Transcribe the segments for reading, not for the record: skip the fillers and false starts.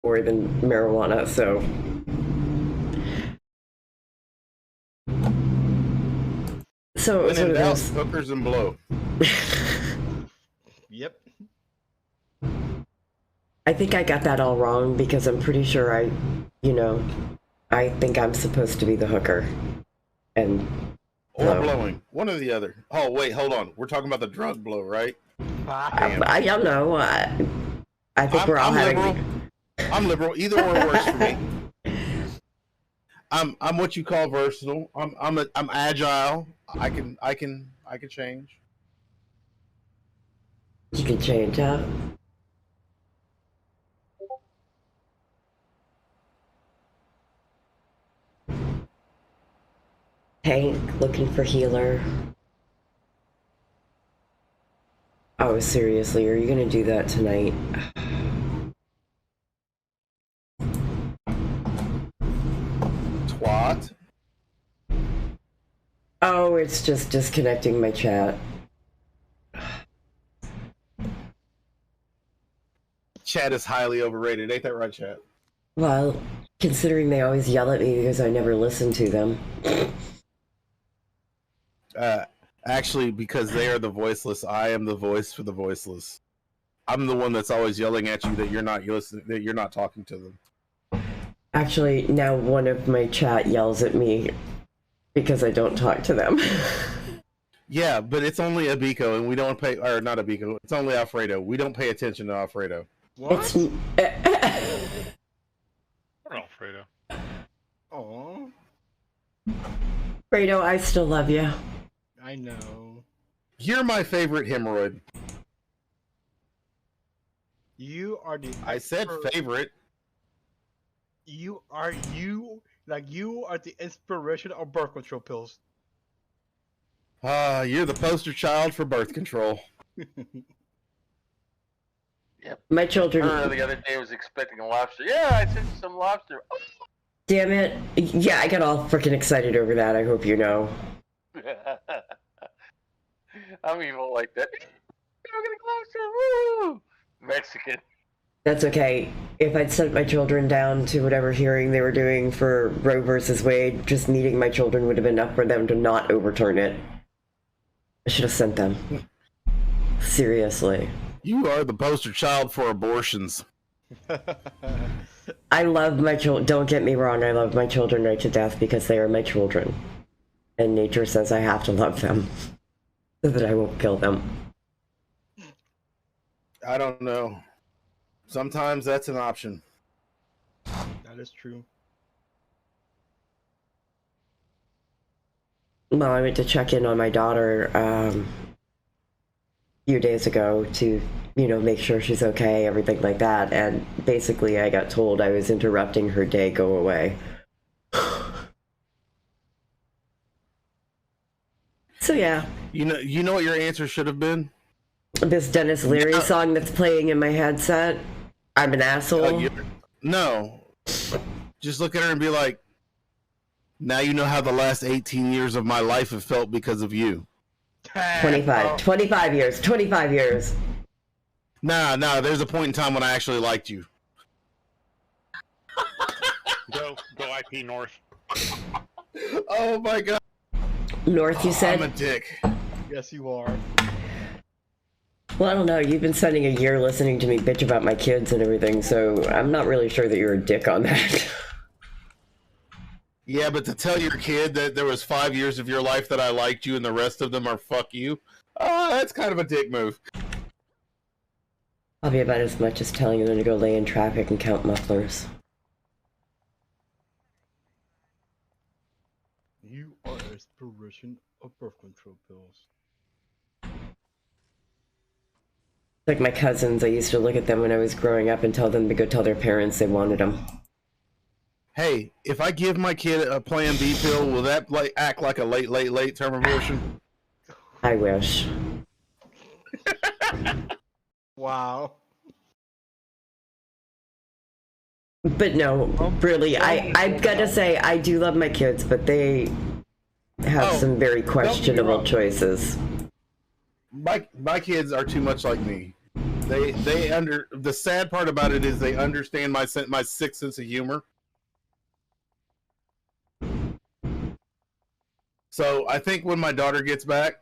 more than marijuana, so. So When so in it doubt, is. hookers and blow. Yep. I think I got that all wrong because I'm pretty sure I think I'm supposed to be the hooker. And Or blow. blowing. One or the other. Oh, wait, hold on. We're talking about the drug blow, right? Damn. I don't know. I think we're all I'm having. liberal. I'm liberal. Either or works for me. I'm what you call versatile. I'm agile. I can change. You can change, huh? Hank looking for healer. Oh, seriously, are you gonna do that tonight? Twat. Oh, it's just disconnecting my chat. Chat is highly overrated. Ain't that right, chat? Well, considering they always yell at me because I never listen to them. Actually, because they are the voiceless, I am the voice for the voiceless. I'm the one that's always yelling at you that you're not listening, that you're not talking to them. Actually, now one of my chat yells at me because I don't talk to them. Yeah, but it's only Abiko, and we don't pay, or not Abiko, it's only Alfredo. We don't pay attention to Alfredo. What? It's Alfredo. Oh, Fredo, I still love you. I know. You're my favorite hemorrhoid. You are the. I said favorite. You are the inspiration of birth control pills. You're the poster child for birth control. Yep. My children. Her the other day was expecting a lobster. Yeah, I sent you some lobster. Damn it. Yeah, I got all freaking excited over that, I hope you know. I'm evil like that. We're getting lobster. Woo! Mexican. That's okay. If I'd sent my children down to whatever hearing they were doing for Roe versus Wade, just meeting my children would have been enough for them to not overturn it. I should have sent them. Seriously. You are the poster child for abortions. I love my children. Don't get me wrong. I love my children right to death because they are my children. And nature says I have to love them so that I won't kill them. I don't know. Sometimes that's an option. That is true. Well, I went to check in on my daughter a few days ago to, make sure she's okay, everything like that. And basically, I got told I was interrupting her day. Go away. So yeah. You know what your answer should have been? This Dennis Leary song that's playing in my headset. I'm an asshole. No. Just look at her and be like, now you know how the last 18 years of my life have felt because of you. 25 years. Nah, there's a point in time when I actually liked you. Go IP North. Oh my god. North, you said? I'm a dick. Yes, you are. Well, I don't know. You've been spending a year listening to me bitch about my kids and everything, so I'm not really sure that you're a dick on that. Yeah, but to tell your kid that there was 5 years of your life that I liked you and the rest of them are fuck you, that's kind of a dick move. Probably about as much as telling them to go lay in traffic and count mufflers. You are an inspiration of birth control pills. Like my cousins, I used to look at them when I was growing up and tell them to go tell their parents they wanted them. Hey, if I give my kid a Plan B pill, will that act like a late term abortion? I wish. Wow. But no, really, I've got to say, I do love my kids, but they have some very questionable choices. My kids are too much like me. They under the sad part about it is they understand my sick sense of humor. So I think when my daughter gets back,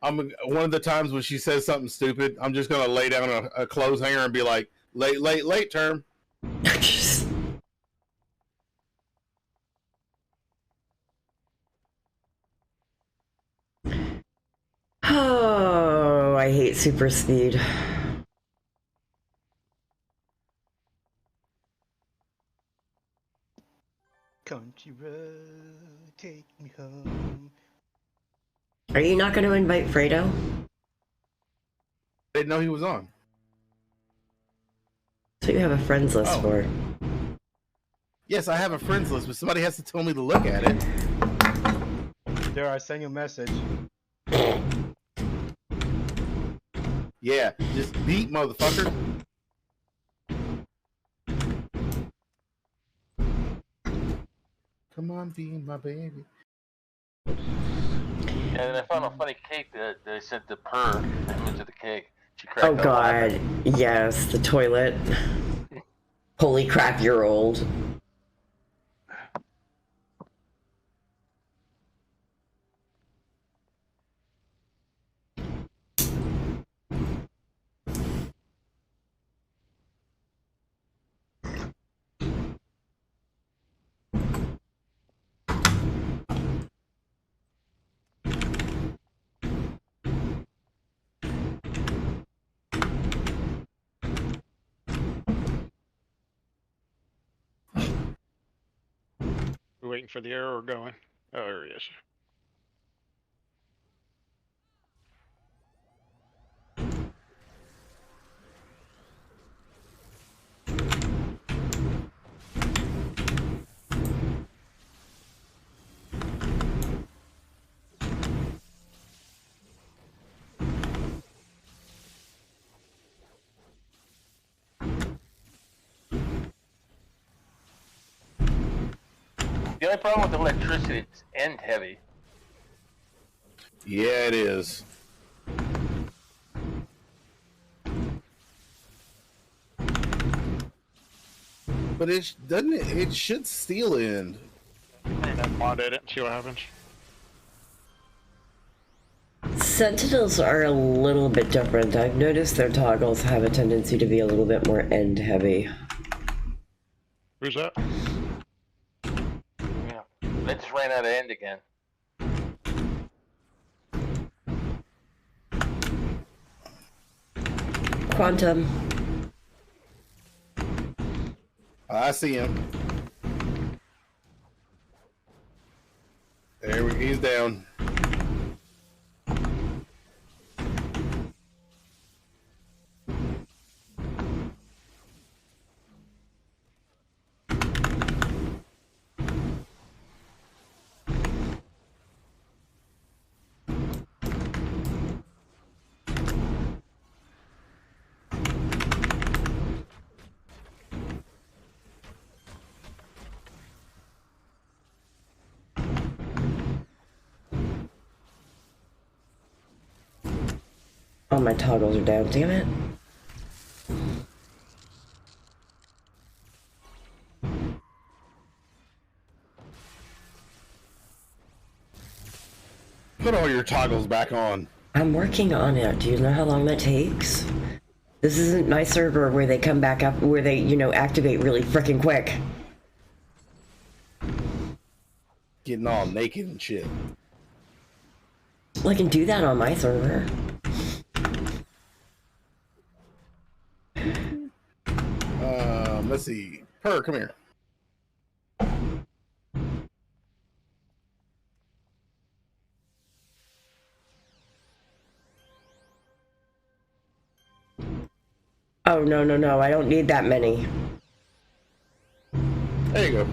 one of the times when she says something stupid, I'm just gonna lay down a clothes hanger and be like, late term. Oh, I hate super speed. Country road, take me home. Are you not going to invite Fredo? Didn't know he was on. So you have a friends list for. Yes, I have a friends list, but somebody has to tell me to look at it. There, I sent you a message. Yeah, just beat, motherfucker. Come on, be my baby. And then I found a funny cake that they sent to Per, the image of the cake. She cracked Oh up god, laughing. yes, the toilet. Holy crap, you're old. We're waiting for the arrow or going. Oh, there he is. The only problem with electricity, it's end heavy. Yeah, it is. But it doesn't. It should steal end. I'm gonna mod edit and see what happens. Sentinels are a little bit different. I've noticed their toggles have a tendency to be a little bit more end heavy. Who's that? Yeah. They just ran out of end again. Quantum. I see him. He's down. Oh, my toggles are down, damn it. Put all your toggles back on. I'm working on it. Do you know how long that takes? This isn't my server where they come back up, where they, you know, activate really freaking quick. Getting all naked and shit. Well, I can do that on my server. Let's see. Per, come here. Oh, no, no, no. I don't need that many. There you go.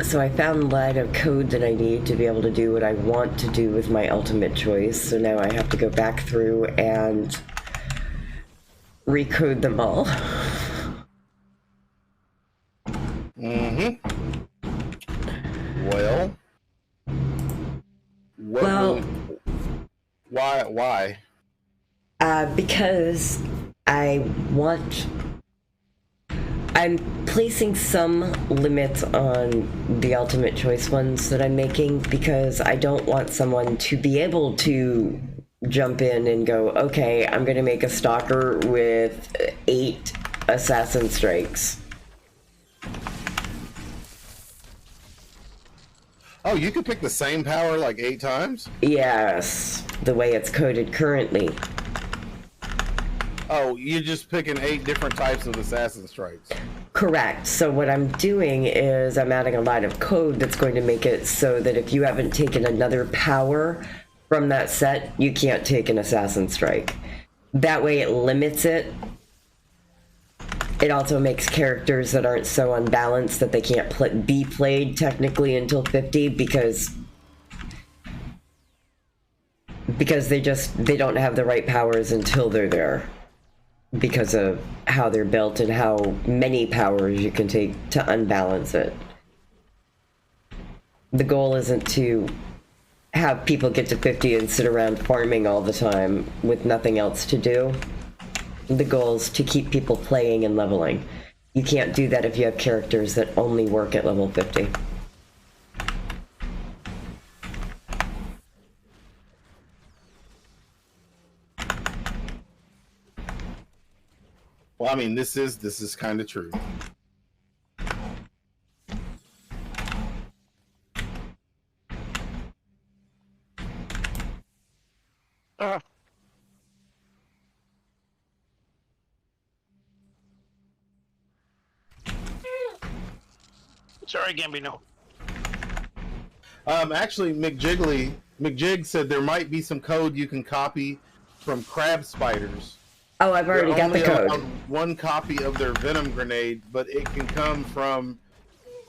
So I found a lot of code that I need to be able to do what I want to do with my ultimate choice. So now I have to go back through and recode them all. Mm-hmm. Well. Well- Why? Because I'm placing some limits on the ultimate choice ones that I'm making because I don't want someone to be able to jump in and go, okay, I'm going to make a stalker with 8 assassin strikes. Oh, you could pick the same power like 8 times? Yes, the way it's coded currently. Oh, you're just picking 8 different types of assassin strikes. Correct. So what I'm doing is I'm adding a lot of code that's going to make it so that if you haven't taken another power from that set, you can't take an assassin strike. That way it limits it. It also makes characters that aren't so unbalanced that they can't be played technically until 50 because they don't have the right powers until they're there. Because of how they're built and how many powers you can take to unbalance it. The goal isn't to have people get to 50 and sit around farming all the time with nothing else to do. The goal is to keep people playing and leveling. You can't do that if you have characters that only work at level 50. Well, I mean, this is kind of true. Ah. Sorry, Gambino. Actually, McJig said there might be some code you can copy from crab spiders. Oh, I've already got the Only code. allowed one copy of their venom grenade, but it can come from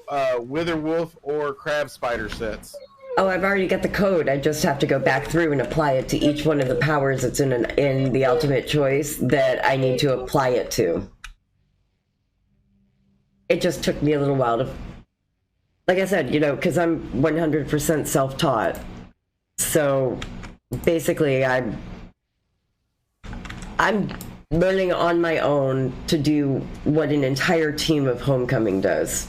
Witherwolf or crab spider sets. Oh, I've already got the code. I just have to go back through and apply it to each one of the powers that's in the ultimate choice that I need to apply it to. It just took me a little while to... Like I said, you know, because I'm 100% self-taught. So, basically, I'm learning on my own to do what an entire team of Homecoming does.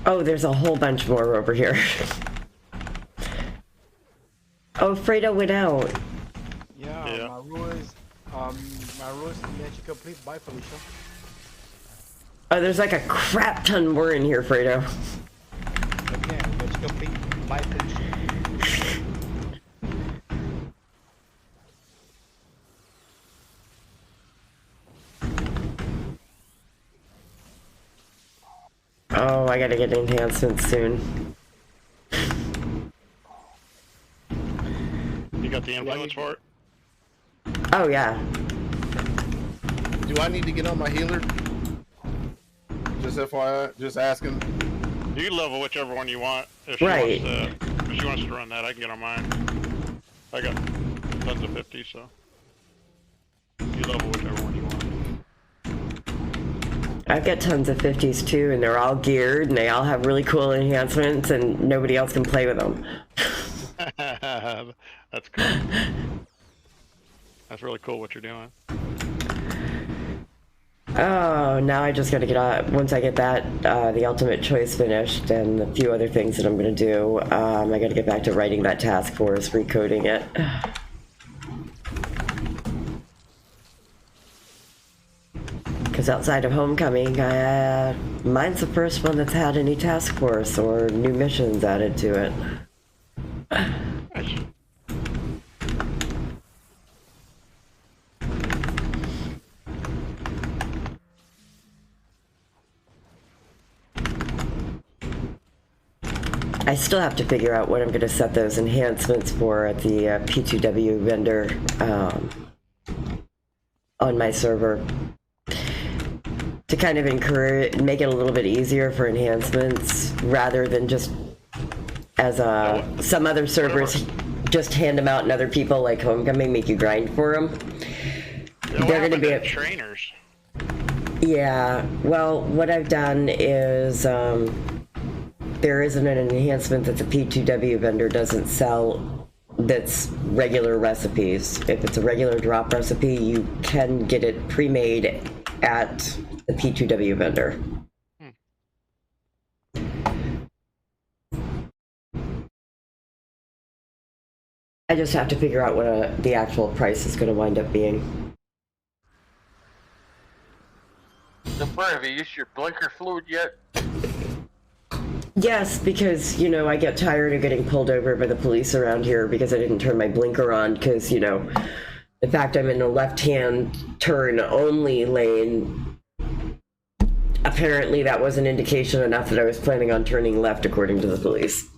Oh, there's a whole bunch more over here. Oh, Fredo went out. Yeah. My rule is magic complete. Bye, Felicia. Oh, there's like a crap ton more in here, Fredo. Again, magic complete. Bye, Felicia. Oh, I gotta get enhancements soon. You got the influence for it? Oh, yeah. Do I need to get on my healer? Just FYI, just asking. You can level whichever one you want. If Right. If she wants to run that, I can get on mine. I got tons of 50, so you level whichever one you want. I've got tons of 50s too, and they're all geared, and they all have really cool enhancements, and nobody else can play with them. That's cool. That's really cool what you're doing. Oh, now I just gotta get out. Once I get that, the ultimate choice finished and a few other things that I'm gonna do, I gotta get back to writing that task force, recoding it. Because outside of Homecoming, mine's the first one that's had any task force or new missions added to it. Nice. I still have to figure out what I'm going to set those enhancements for at the P2W vendor on my server to kind of encourage, make it a little bit easier for enhancements rather than just as some other servers just hand them out and other people like Homecoming make you grind for them. They're going to be trainers. Yeah, well, what I've done is there isn't an enhancement that the P2W vendor doesn't sell that's regular recipes. If it's a regular drop recipe, you can get it pre-made at the P2W vendor. I just have to figure out what the actual price is going to wind up being. So, Bert, have you used your blinker fluid yet? Yes, because, you know, I get tired of getting pulled over by the police around here because I didn't turn my blinker on because, you know, the fact I'm in a left-hand turn only lane, apparently that was an indication enough that I was planning on turning left according to the police.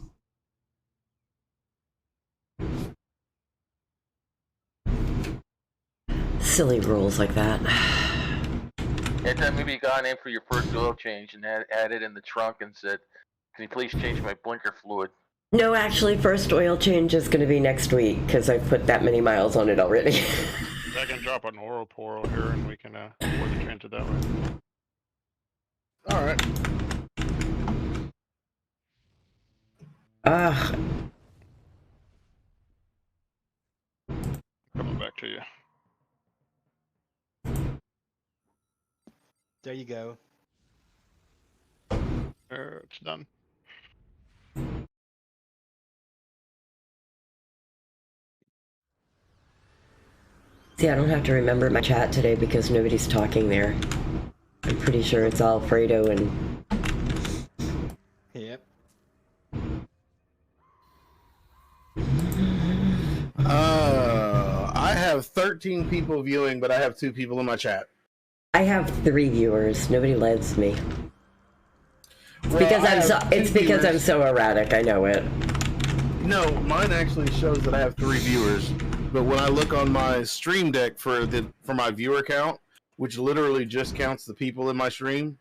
Silly rules like that. Anytime maybe you got in for your first oil change and had it in the trunk and said, "Can you please change my blinker fluid?" No, actually, first oil change is going to be next week because I've put that many miles on it already. I can drop an oral pour here and we can work it into that way. All right. Coming back to you. There you go. It's done. See, I don't have to remember my chat today because nobody's talking there. I'm pretty sure it's all Fredo and... Yep. I have 13 people viewing, but I have 2 people in my chat. I have 3 viewers. Nobody loves me. Well, Because I I'm so, have it's 2 because I'm viewers. so erratic. I know it. No, mine actually shows that I have 3 viewers, but when I look on my stream deck for my viewer count, which literally just counts the people in my stream,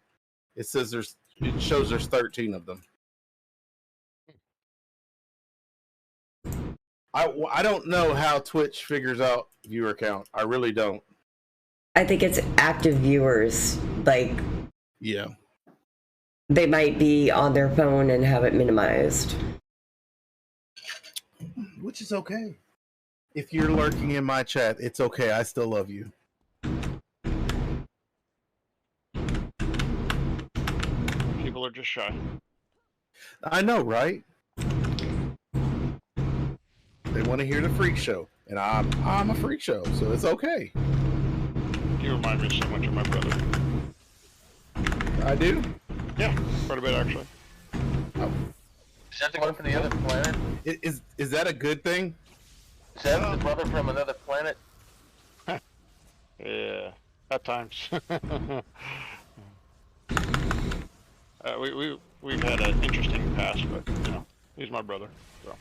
it shows there's 13 of them. I don't know how Twitch figures out viewer count. I really don't. I think it's active viewers. Like, Yeah. they might be on their phone and have it minimized. Which is okay. If you're lurking in my chat, it's okay. I still love you. People are just shy. I know, right? They want to hear the freak show, and I'm a freak show, so it's okay. You remind me so much of my brother. I do. Yeah, quite a bit actually. Is that the one from the other planet? Is that a good thing? Is that the brother from another planet? Yeah, at times. We've had an interesting past, but you know, he's my brother. So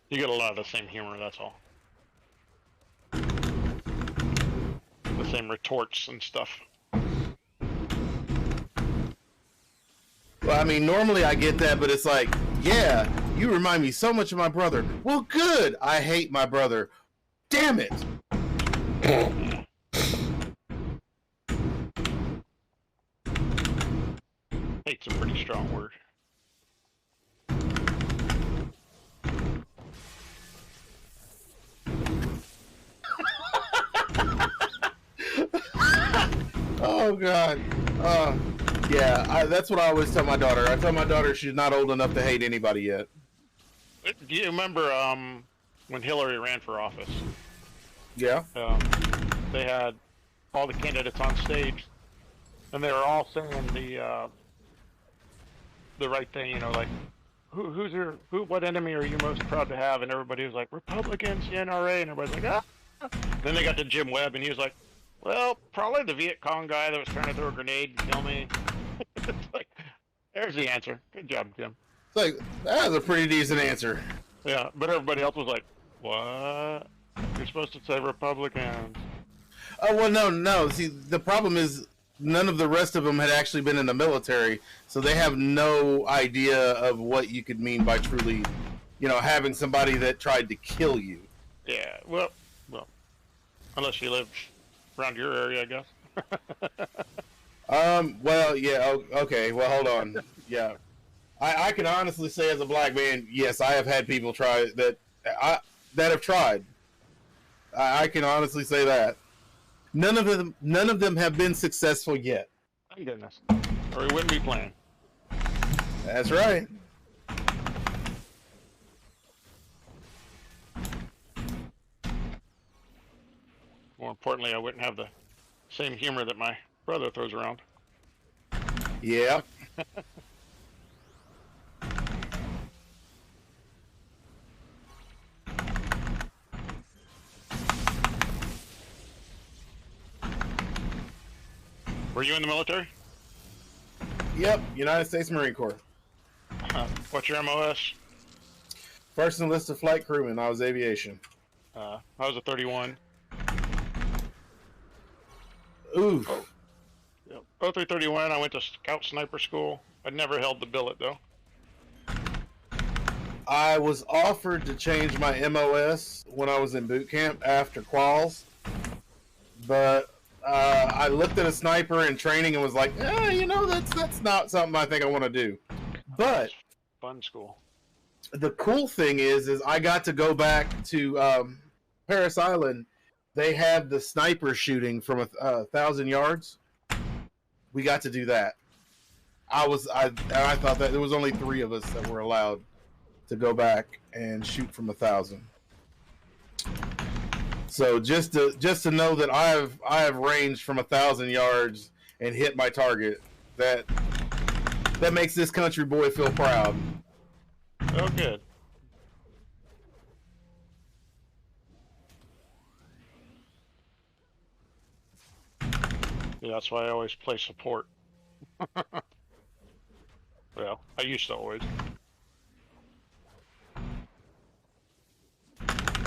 you get a lot of the same humor. That's all. The same retorts and stuff. Well, I mean, normally I get that, but it's like, yeah, you remind me so much of my brother. Well, good. I hate my brother. Damn it. Hate's a pretty strong word. Oh God. Yeah, that's what I always tell my daughter. I tell my daughter she's not old enough to hate anybody yet. Do you remember when Hillary ran for office? Yeah. They had all the candidates on stage, and they were all saying the right thing. You know, like what enemy are you most proud to have? And everybody was like Republicans, the NRA, and everybody's like ah. Then they got to Jim Webb, and he was like, well, probably the Viet Cong guy that was trying to throw a grenade and kill me. It's like, there's the answer. Good job, Jim. It's like, that was a pretty decent answer. Yeah, but everybody else was like, what? You're supposed to say Republicans. Oh, well, no. See, the problem is none of the rest of them had actually been in the military, so they have no idea of what you could mean by truly, having somebody that tried to kill you. Yeah, well, unless you live around your area, I guess. Well, yeah, okay, well, hold on. Yeah. I can honestly say as a black man, yes, I have had people try that have tried. I can honestly say that. None of them have been successful yet. Thank goodness. Or we wouldn't be playing. That's right. More importantly, I wouldn't have the same humor that my brother throws around. Yeah. Were you in the military? Yep, United States Marine Corps. What's your MOS? First enlisted flight crewman. I was aviation. I was a 31. Ooh. Yep. 0331, I went to Scout Sniper School. I never held the billet, though. I was offered to change my MOS when I was in boot camp after quals, but I looked at a sniper in training and was like, that's not something I think I want to do. But fun school. The cool thing is I got to go back to Paris Island. They had the sniper shooting from 1,000 yards. We got to do that. I thought that there was only 3 of us that were allowed to go back and shoot from 1,000. So just to know that I have ranged from 1,000 yards and hit my target, that makes this country boy feel proud. Oh, good. Yeah, that's why I always play support. Well, I used to always.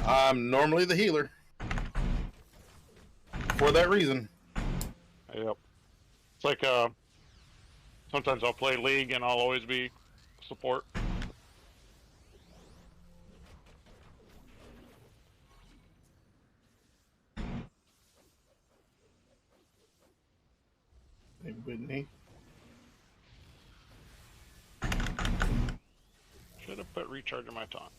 I'm normally the healer. For that reason. Yep. It's like, sometimes I'll play League and I'll always be support. Hey, Whitney. Should have put recharge in my taunt.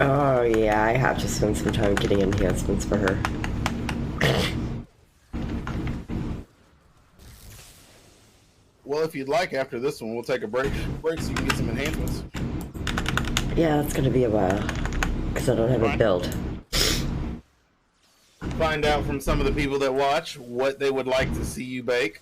Oh yeah, I have to spend some time getting enhancements for her. Well, if you'd like, after this one, we'll take a break so you can get some enhancements. Yeah, it's gonna be a while, because I don't have a build. Find out from some of the people that watch what they would like to see you bake.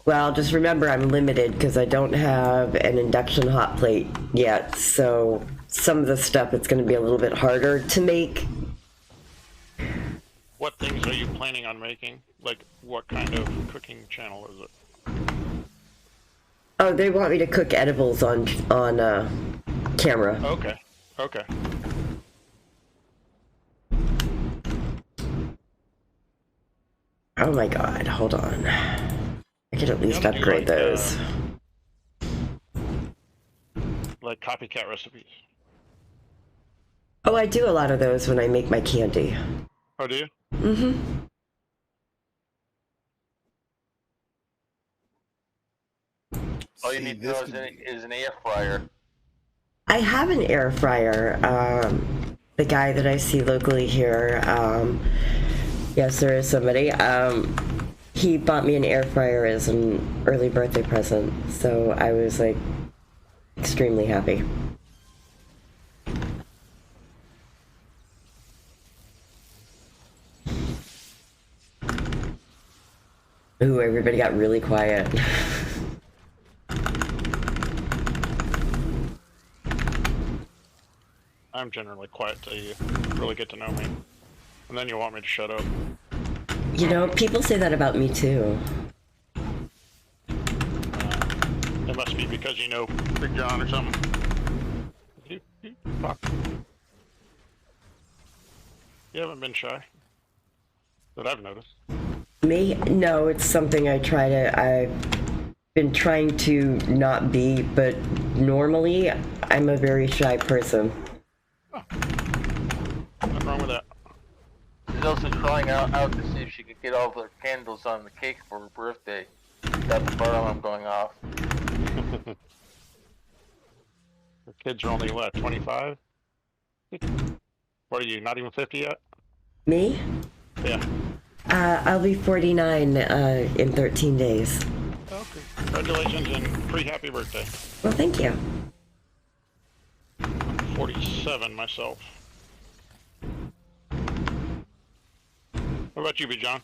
Well, just remember I'm limited because I don't have an induction hot plate yet, so some of the stuff it's going to be a little bit harder to make. What things are you planning on making? Like, what kind of cooking channel is it? Oh, they want me to cook edibles on camera. Okay. Okay. Oh my god, hold on. I could at least upgrade those. Like copycat recipes. Oh, I do a lot of those when I make my candy. Oh, do you? Mm-hmm. All you See, need to this know could be- is an air fryer. I have an air fryer. The guy that I see locally here, yes, there is somebody. He bought me an air fryer as an early birthday present, so I was like extremely happy. Ooh, everybody got really quiet. I'm generally quiet till you really get to know me. And then you want me to shut up. You know, people say that about me too. It must be because you know Big John or something. Fuck. You haven't been shy. That I've noticed. Me? No, it's something I've been trying to not be, but normally I'm a very shy person. Nothing wrong with that. She's also trying out to see if she could get all the candles on the cake for her birthday without the fire alarm going off. The kids are only, what, 25? What are you, not even 50 yet? Me? Yeah. I'll be 49 in 13 days. Okay. Congratulations and pre-happy birthday. Well, thank you. 47 myself. What about you, B. John?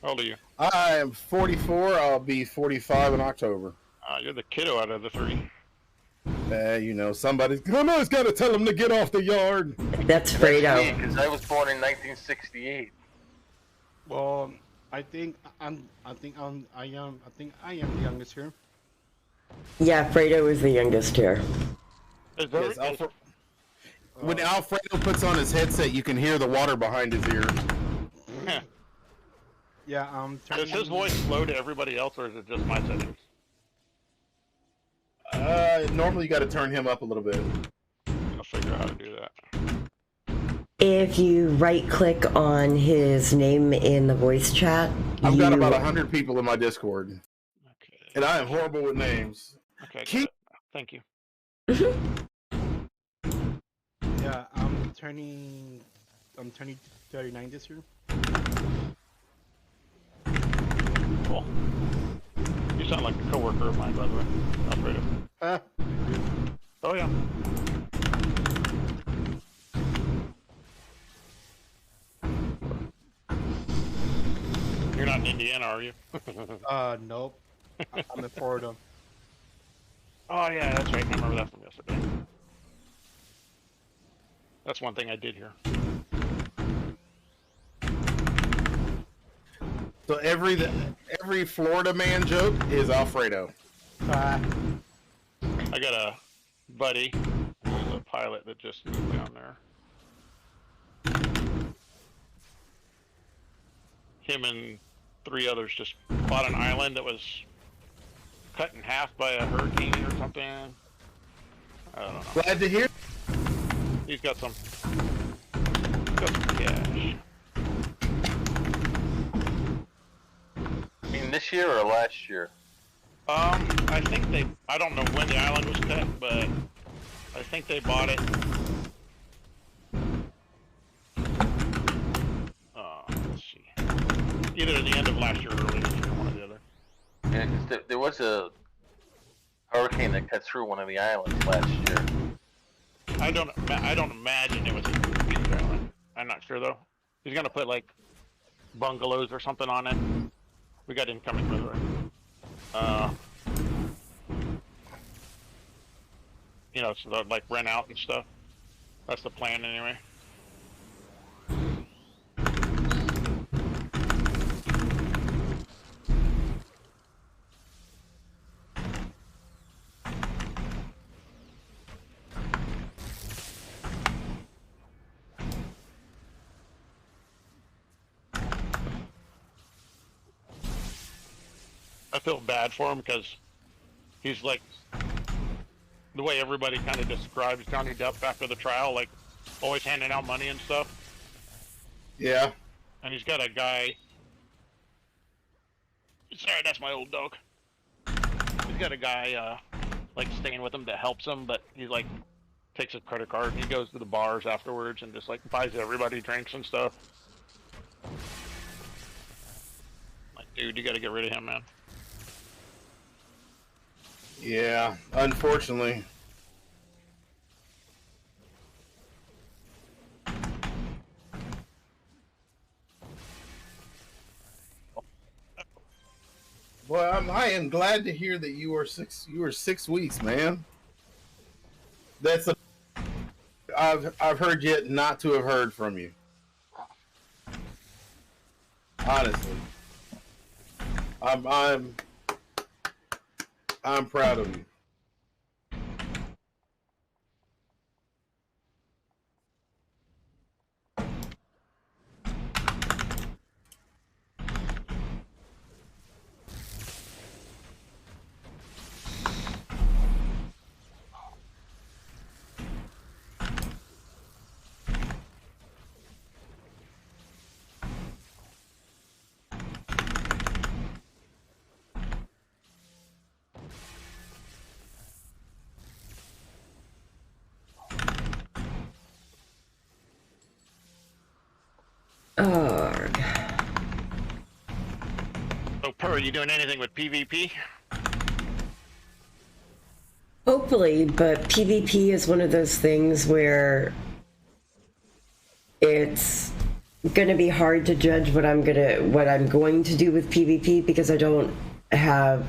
How old are you? I am 44. I'll be 45 in October. You're the kiddo out of the three. You know, somebody's got to tell him to get off the yard. That's Fredo. Because I was born in 1968. Well, I think I am the youngest here. Yeah, Fredo is the youngest here. Is there, Yes, when Alfredo puts on his headset, you can hear the water behind his ear. Yeah, Is his voice low to everybody else, or is it just my settings? Normally you got to turn him up a little bit. I'll figure out how to do that. If you right-click on his name in the voice chat, I've got about 100 people in my Discord, Okay. and I am horrible with names. Okay. Keep- Got it. Thank you. Yeah, I'm turning 39 this year. Cool. You sound like a coworker of mine, by the way. Alfredo. Oh yeah. You're not in Indiana, are you? Nope. I'm in Florida. Oh yeah, that's right. I remember that from yesterday. That's one thing I did hear. So every Florida man joke is Alfredo. I got a buddy who's a pilot that just moved down there. Him and 3 others just bought an island that was cut in half by a hurricane or something. I don't know. Glad to hear. He's got some cash. I mean, this year or last year? I think I don't know when the island was cut, but I think they bought it. Let's see. Either at the end of last year or early this year, one or the other. Yeah, 'cause there was a hurricane that cut through one of the islands last year. I don't imagine it was a huge island. I'm not sure though. He's gonna put like bungalows or something on it. We got incoming, by the way. You know, so they'll like rent out and stuff. That's the plan anyway. I feel bad for him because he's like the way everybody kind of describes Johnny Depp after the trial. Like always handing out money and stuff. Yeah. And he's got a guy. Sorry, that's my old dog. He's got a guy like staying with him that helps him, but he like takes his credit card and he goes to the bars afterwards and just like buys everybody drinks and stuff. Like, dude, you gotta get rid of him, man. Yeah, unfortunately. Well, I am glad to hear that you were 6 weeks, man. That's a I've heard yet not to have heard from you. Honestly. I'm proud of you. Arg. So, Per, are you doing anything with PvP? Hopefully, but PvP is one of those things where it's gonna be hard to judge what I'm going to do with PvP because I don't have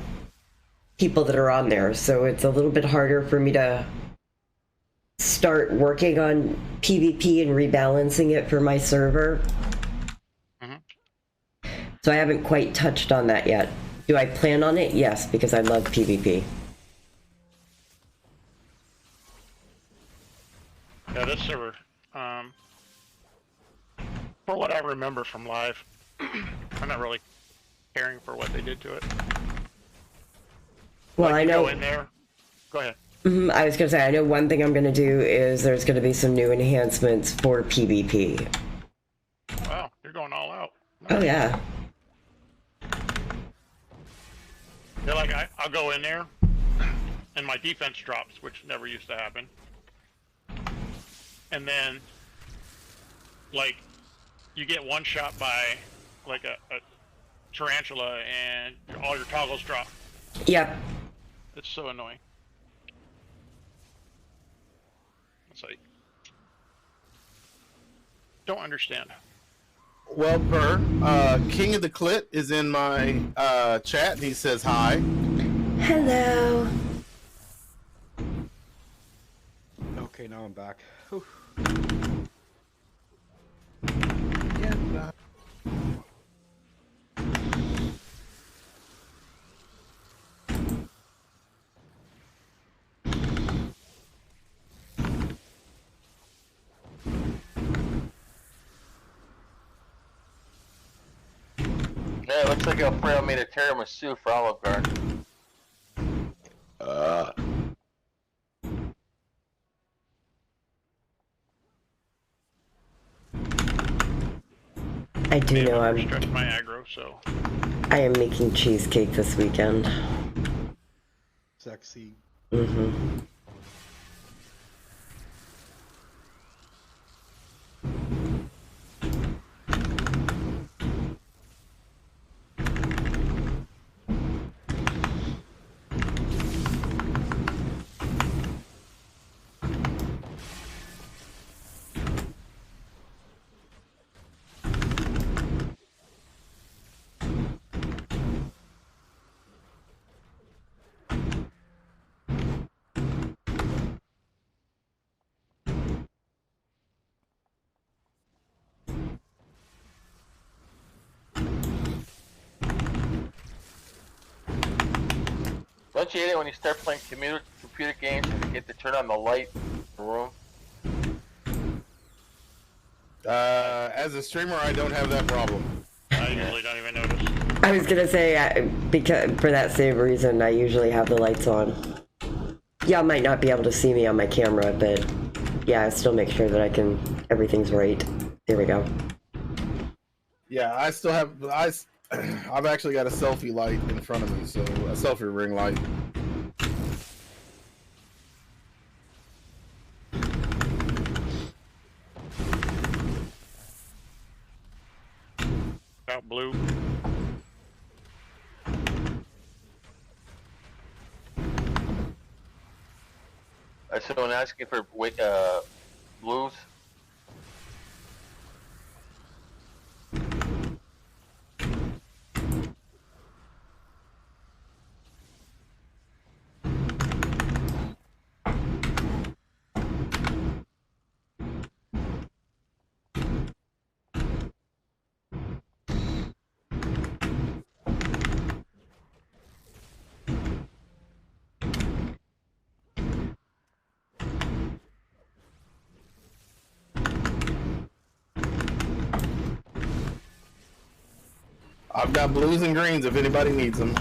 people that are on there. So it's a little bit harder for me to start working on PvP and rebalancing it for my server. So I haven't quite touched on that yet. Do I plan on it? Yes, because I love PvP. Yeah, this server, for what I remember from live, I'm not really caring for what they did to it. Well, Like, I you know. go in there. Go ahead. I was gonna say, I know one thing I'm gonna do is there's gonna be some new enhancements for PvP. Wow, you're going all out. Oh yeah. Yeah, like I'll go in there, and my defense drops, which never used to happen. And then, like, you get one shot by, like, a tarantula, and all your toggles drop. Yep. It's so annoying. It's like, don't understand. Well, King of the Clit is in my chat, and he says hi. Hello. Okay, now I'm back. Whew. Yeah, it looks like Alfredo made a tiramisu for Olive Garden. I do know Stretch my aggro, so. I am making cheesecake this weekend. Sexy. Mm-hmm. Don't you hate it when you start playing computer games and you get to turn on the light in the room? As a streamer, I don't have that problem. I usually don't even notice. I was gonna say, because for that same reason, I usually have the lights on. Y'all might not be able to see me on my camera, but yeah, I still make sure that everything's right. There we go. Yeah, I still have I've actually got a selfie light in front of me, so a selfie ring light. Out blue. Someone asking for blues. I've got blues and greens if anybody needs them.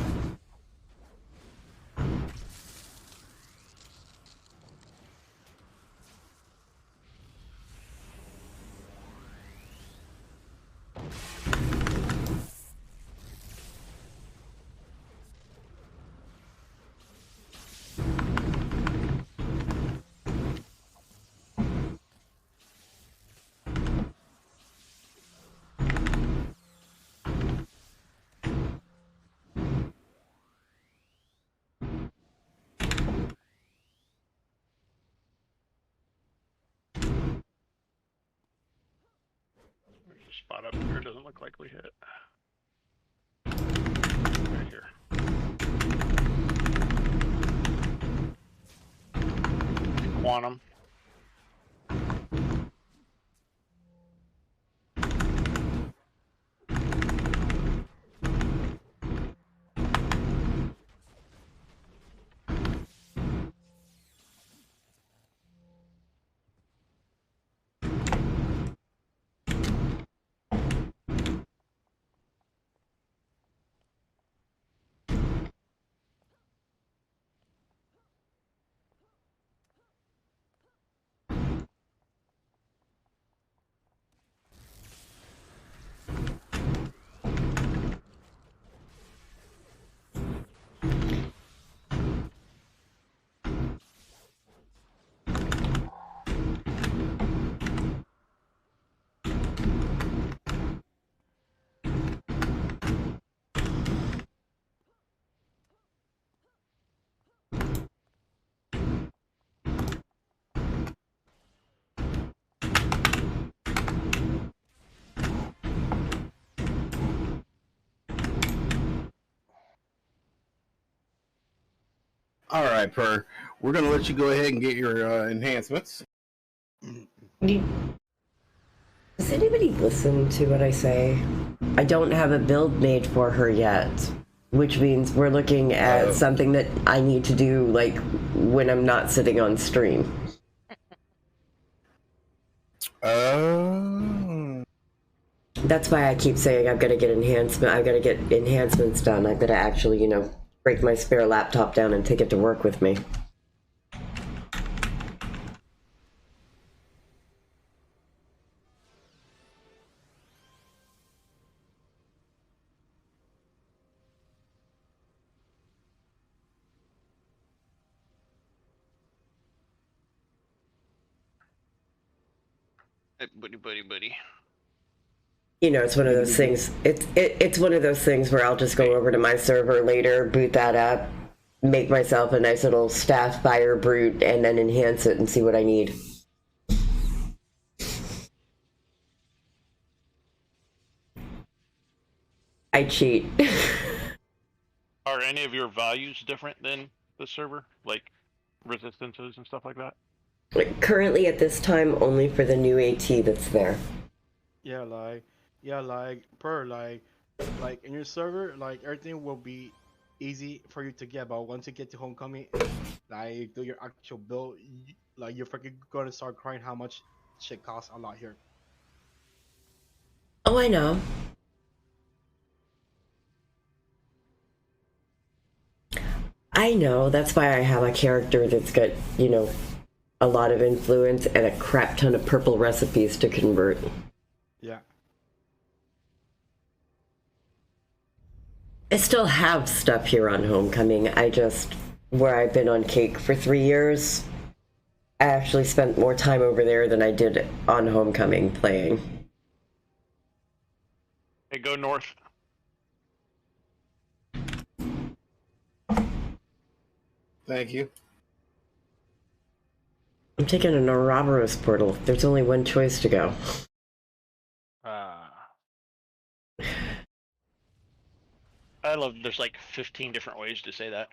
There's a spot up here. Doesn't look like we hit. Right here. Quantum. All right, Per. We're gonna let you go ahead and get your enhancements. Does anybody listen to what I say? I don't have a build made for her yet, which means we're looking at something that I need to do like when I'm not sitting on stream. That's why I keep saying I've got to get enhancements done. I've got to actually, break my spare laptop down and take it to work with me. Hey, buddy. It's one of those things. It's one of those things where I'll just go over to my server later, boot that up, make myself a nice little staff fire brute, and then enhance it and see what I need. I cheat. Are any of your values different than the server? Like resistances and stuff like that? Currently at this time, only for the new AT that's there. Yeah, like in your server, like everything will be easy for you to get, but once you get to homecoming, like do your actual build, like you're freaking gonna start crying how much shit costs a lot here. Oh, I know. I know. That's why I have a character that's got, a lot of influence and a crap ton of purple recipes to convert. Yeah. I still have stuff here on Homecoming. Where I've been on Cake for 3 years, I actually spent more time over there than I did on Homecoming playing. Hey, go north. Thank you. I'm taking an Ouroboros portal. There's only one choice to go. I love. There's like 15 different ways to say that.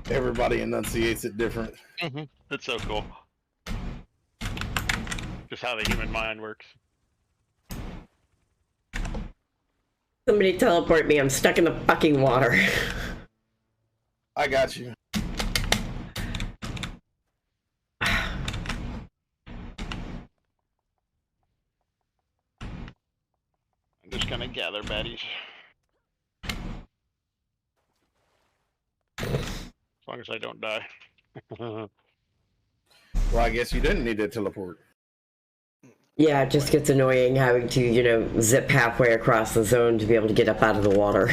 Everybody enunciates it different. That's so cool. Just how the human mind works. Somebody teleport me. I'm stuck in the fucking water. I got you. I'm just gonna gather baddies. As long as I don't die. Well, I guess you didn't need to teleport. Yeah, it just gets annoying having to, zip halfway across the zone to be able to get up out of the water.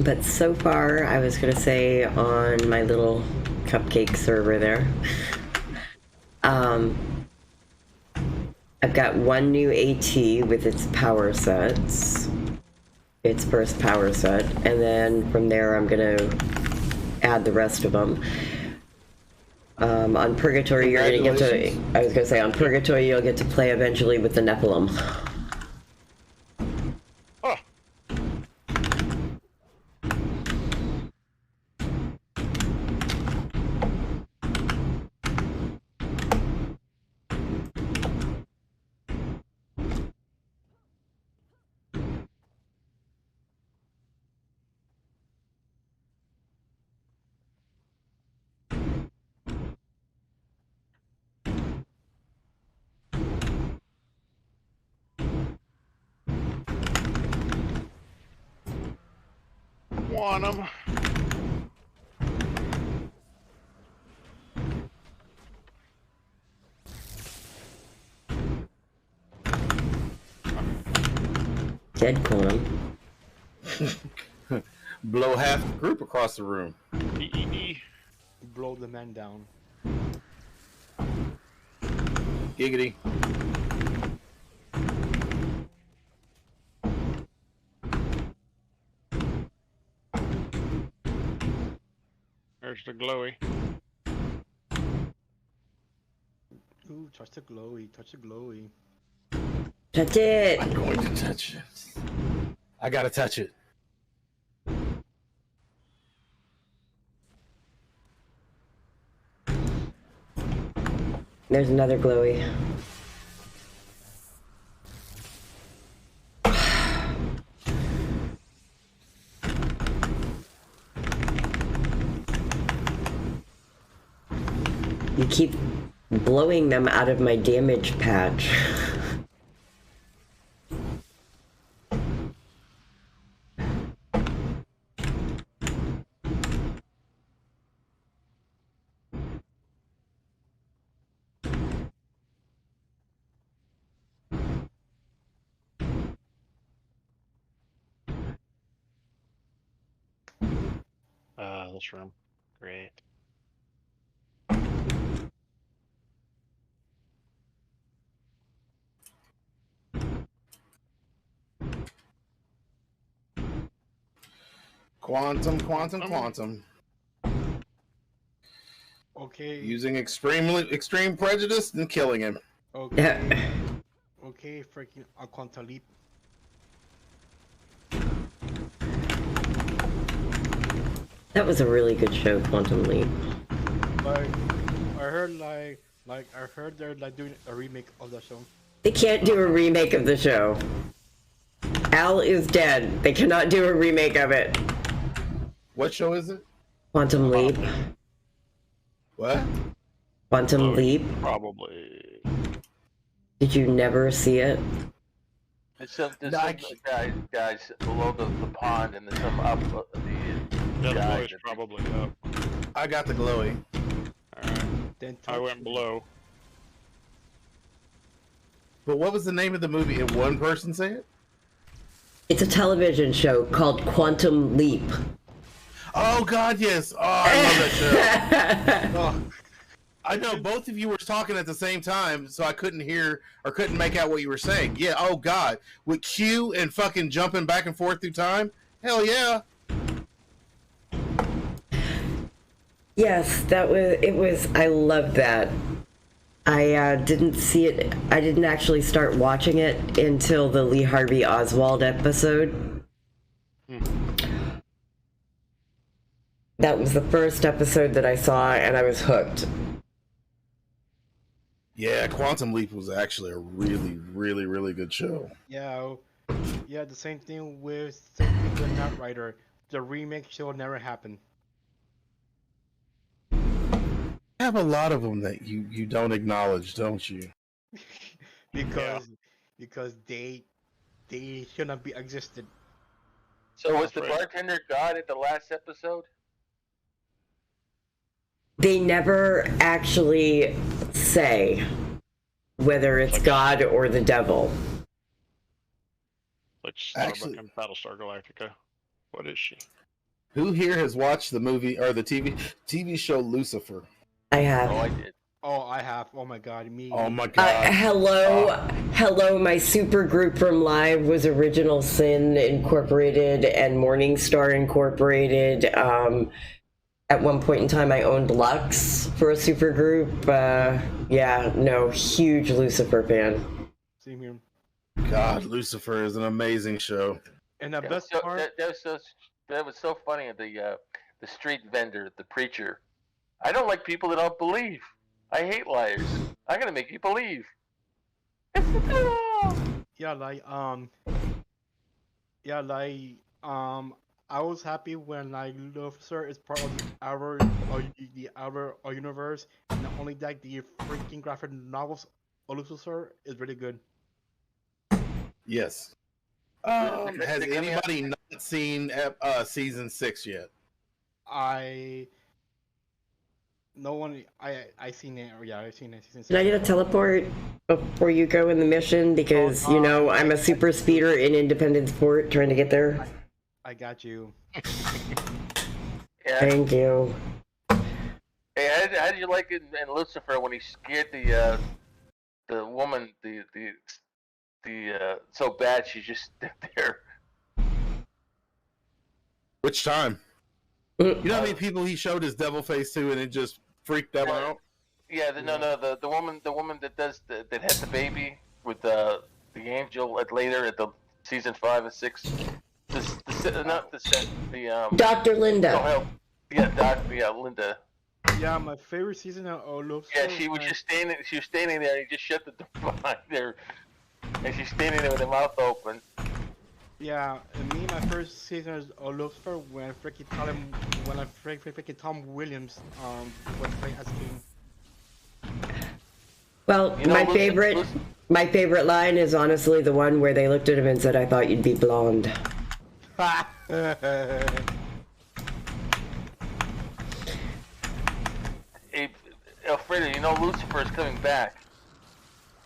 But so far, I was going to say on my little cupcake server there, I've got one new AT with its power sets, its first power set, and then from there I'm going to add the rest of them. On Purgatory, you're going to get to, I was going to say, on Purgatory you'll get to play eventually with the Nephilim. Oh. Want 'em. Dead quantum. Blow half the group across the room. Blow the man down. Giggity. There's the glowy. Ooh, touch the glowy, touch the glowy. Touch it! I'm going to touch it. I gotta touch it. There's another glowy. You keep blowing them out of my damage patch. This room. Great. Quantum, quantum, quantum. Okay. Using extreme prejudice and killing him. Okay. Okay, freaking Quantum Leap. That was a really good show, Quantum Leap. Like, I heard I heard they're like doing a remake of the show. They can't do a remake of the show. Al is dead. They cannot do a remake of it. What show is it? Quantum Leap. What? Quantum Leap. Probably. Did you never see it? There's No, I some guys below the pond, and there's some up the Yeah, the guy boy's that- probably up. I got the glowy. Alright. Then I went below. But what was the name of the movie? Did one person say it? It's a television show called Quantum Leap. Oh God, yes. Oh, I love that show. Oh, I know both of you were talking at the same time, so I couldn't hear or couldn't make out what you were saying. Yeah. Oh God, with Q and fucking jumping back and forth through time. Hell yeah. Yes, it was, I loved that. I didn't see it, I didn't actually start watching it until the Lee Harvey Oswald episode. That was the first episode that I saw, and I was hooked. Yeah, Quantum Leap was actually a really, really, really good show. yeah. Yeah, the same thing with Knight Rider. The remake should never happen. I have a lot of them that you don't acknowledge, don't you? because they should not be existed. So was the Right. bartender God at the last episode? They never actually say whether it's God or the devil. Like Starbuck Actually- and Battlestar Galactica. What is she? Who here has watched the movie or the TV show Lucifer? I have. Oh, I did. Oh, I have. Oh my God, me. Oh my God. Hello, my super group from Live was Original Sin Incorporated and Morningstar Incorporated. At one point in time, I owned Lux for a super group. Huge Lucifer fan. Same here. God, Lucifer is an amazing show. And the That was best so, part. that was so funny. The street vendor, the preacher. I don't like people that don't believe. I hate liars. I'm gonna make you believe. It's the devil. I was happy when Lucifer is part of the outer universe, and not only that, the freaking graphic novels of Lucifer is really good. Yes. They're Has coming out- anybody not seen season 6 yet? I seen it. Yeah, I seen it. Season Can I get a teleport before you go in the mission? Because, I'm a super speeder in Independence Port trying to get there. I got you. Yeah. Thank you. Hey, how did you like it in Lucifer when he scared the woman the so bad she just stood there? Which time? You know how many people he showed his devil face to and it just freaked them out? Yeah, the woman that that had the baby with the angel later at the season 5 and 6. Dr. Linda. Oh, hell. Linda. Yeah, my favorite season of Lucifer. Yeah, she was just standing. She was standing there, and he just shut the door behind her, and she's standing there with her mouth open. Yeah, and me, my first season of Lucifer when freaking Tom Williams was playing as King. Well, You know, my favorite line is honestly the one where they looked at him and said, "I thought you'd be blonde." Hey, Alfredo, you know Lucifer is coming back.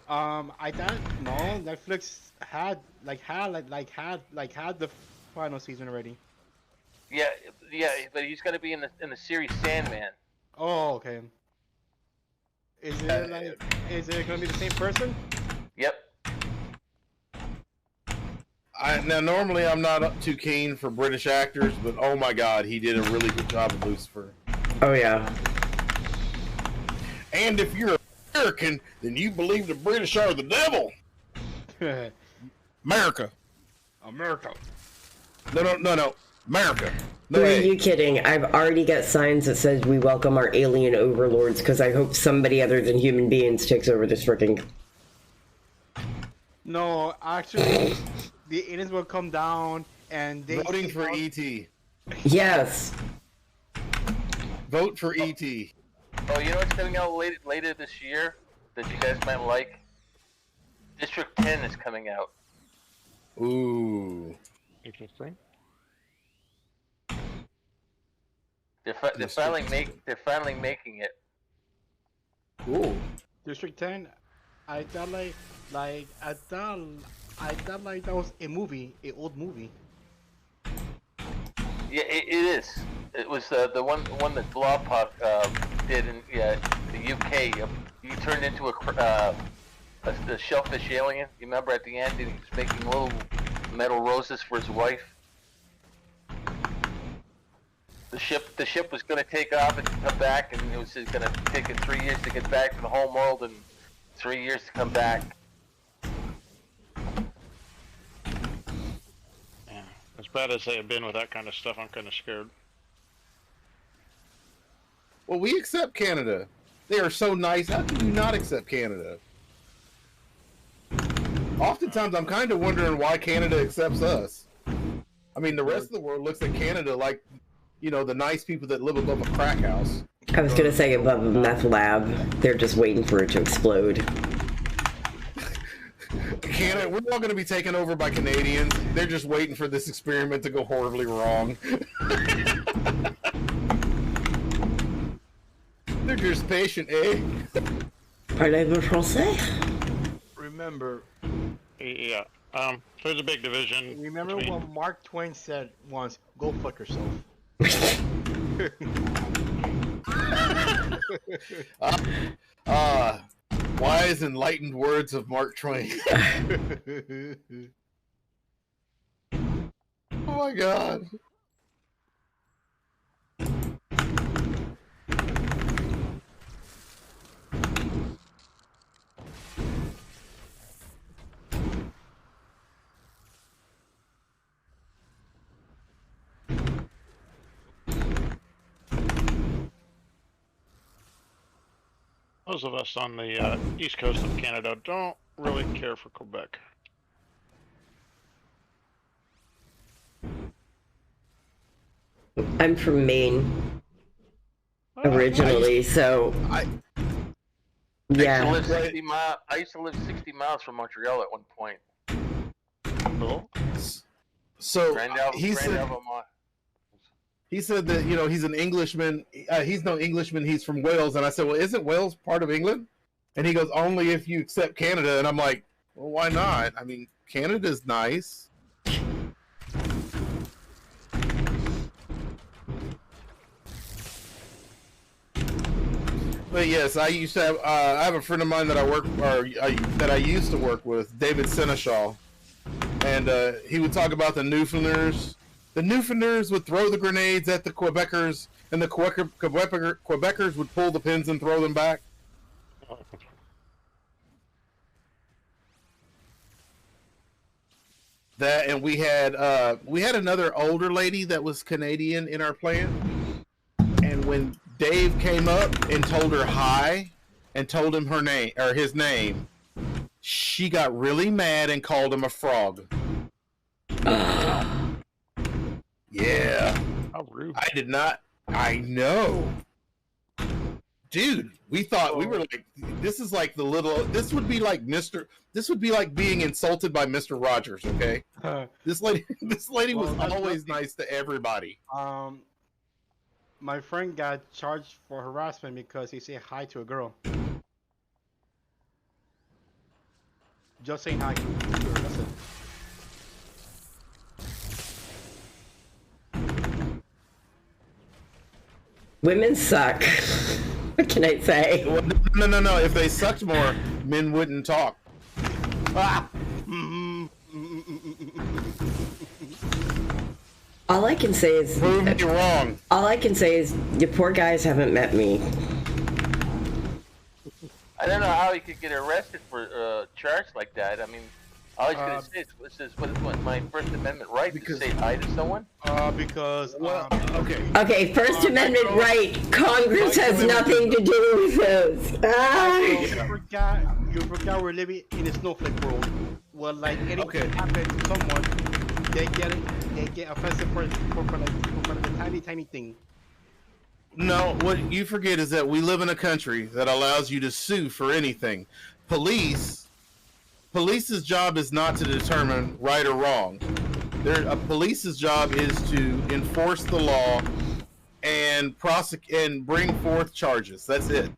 I don't know. Netflix had the final season already. Yeah, but he's gonna be in the series Sandman. Oh, okay. Is it gonna be the same person? Yep. Now, normally I'm not too keen for British actors, but oh my God, he did a really good job of Lucifer. Oh yeah. And if you're American, then you believe the British are the devil. America. America. No. America. Who No, are hey. you kidding? I've already got signs that says we welcome our alien overlords because I hope somebody other than human beings takes over this freaking. No, actually, the aliens will come down and they Voting take for out- ET. Yes. Vote for ET. Oh, you know what's coming out later this year that you guys might like? District 10 is coming out. Ooh. Interesting. They're District finally 10. they're finally making it. Ooh. District 10. I thought I thought like that was a movie, an old movie. Yeah, it is. It was the one that Blawpuck did in the UK. He turned into a shellfish alien. You remember at the end he was making little metal roses for his wife. The ship was going to take off and come back, and it was going to take it 3 years to get back to the home world and 3 years to come back. Yeah. As bad as they have been with that kind of stuff, I'm kind of scared. Well, we accept Canada. They are so nice. How can you not accept Canada? Oftentimes, I'm kind of wondering why Canada accepts us. I mean, the rest of the world looks at Canada like, you know, the nice people that live above a crack house. I was gonna say above a meth lab. They're just waiting for it to explode. Canada, we're all going to be taken over by Canadians. They're just waiting for this experiment to go horribly wrong. They're just patient, eh? Parlez-vous français? Remember, Yeah. There's a big division. remember between- what Mark Twain said once? Go fuck yourself. Wise, enlightened words of Mark Twain. Oh my god. Those of us on the east coast of Canada don't really care for Quebec. I'm from Maine originally, so I yeah. I used to live 60 miles from Montreal at one point. Cool. so He he said that, you know, he's an Englishman. He's no Englishman. He's from Wales. And I said, well, isn't Wales part of England? And he goes, only if you accept Canada. And I'm like, well, why not? I mean, Canada's nice. But yes, I used to have. I have a friend of mine that that I used to work with, David Seneschal, and he would talk about the Newfoundlanders. The Newfoundlanders would throw the grenades at the Quebecers, and the Quebecers would pull the pins and throw them back. That, and we had another older lady that was Canadian in our plant, and when Dave came up and told her hi and told him her name or his name, she got really mad and called him a frog. Yeah. How rude. I did not. I know. Dude, we thought we were like, this is like the little, this would be like being insulted by Mr. Rogers, okay? This lady Well, was that's always nothing. nice to everybody. My friend got charged for harassment because he said hi to a girl. Just saying hi to a girl, that's it. Women suck. What can I say? Well, no. If they sucked more, men wouldn't talk. Ah! All I can say is Prove me wrong. all I can say is you poor guys haven't met me. I don't know how he could get arrested for charge like that. I mean, all he's gonna say is what my First Amendment right to say hi to someone. Because okay. Okay, First Amendment right. Congress has nothing to do with those. Ah. you forgot we're living in a snowflake world. Well, like anything happens to someone, they get offensive for the tiny thing. No, what you forget is that we live in a country that allows you to sue for anything. Police's job is not to determine right or wrong. A police's job is to enforce the law and prosecute and bring forth charges. That's it.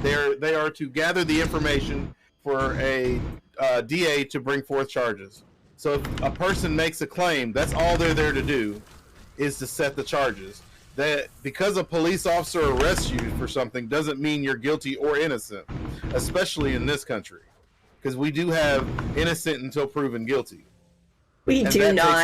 They are to gather the information for a DA to bring forth charges. So if a person makes a claim, that's all they're there to do, is to set the charges. That because a police officer arrests you for something doesn't mean you're guilty or innocent, especially in this country, because we do have innocent until proven guilty. We do not,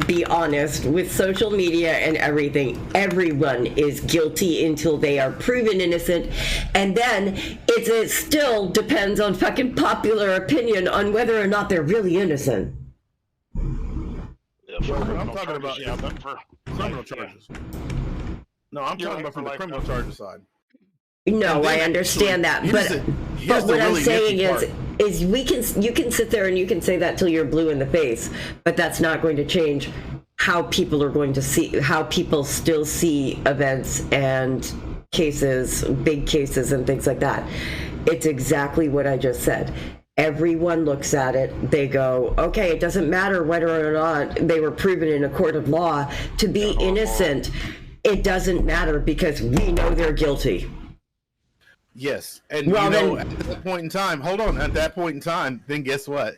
be honest, with social media and everything. Everyone is guilty until they are proven innocent. And then it still depends on fucking popular opinion on whether or not they're really innocent. I'm talking about criminal charges. No, I'm talking about from the criminal charges side. No, I understand that, but what I'm saying is you can sit there and you can say that till you're blue in the face, but that's not going to change how people are going to see, how people still see events and cases, big cases and things like that. It's exactly what I just said. Everyone looks at it, they go, okay, it doesn't matter whether or not they were proven in a court of law to be innocent. It doesn't matter because we know they're guilty. Yes, and at that point in time, at that point in time, then guess what?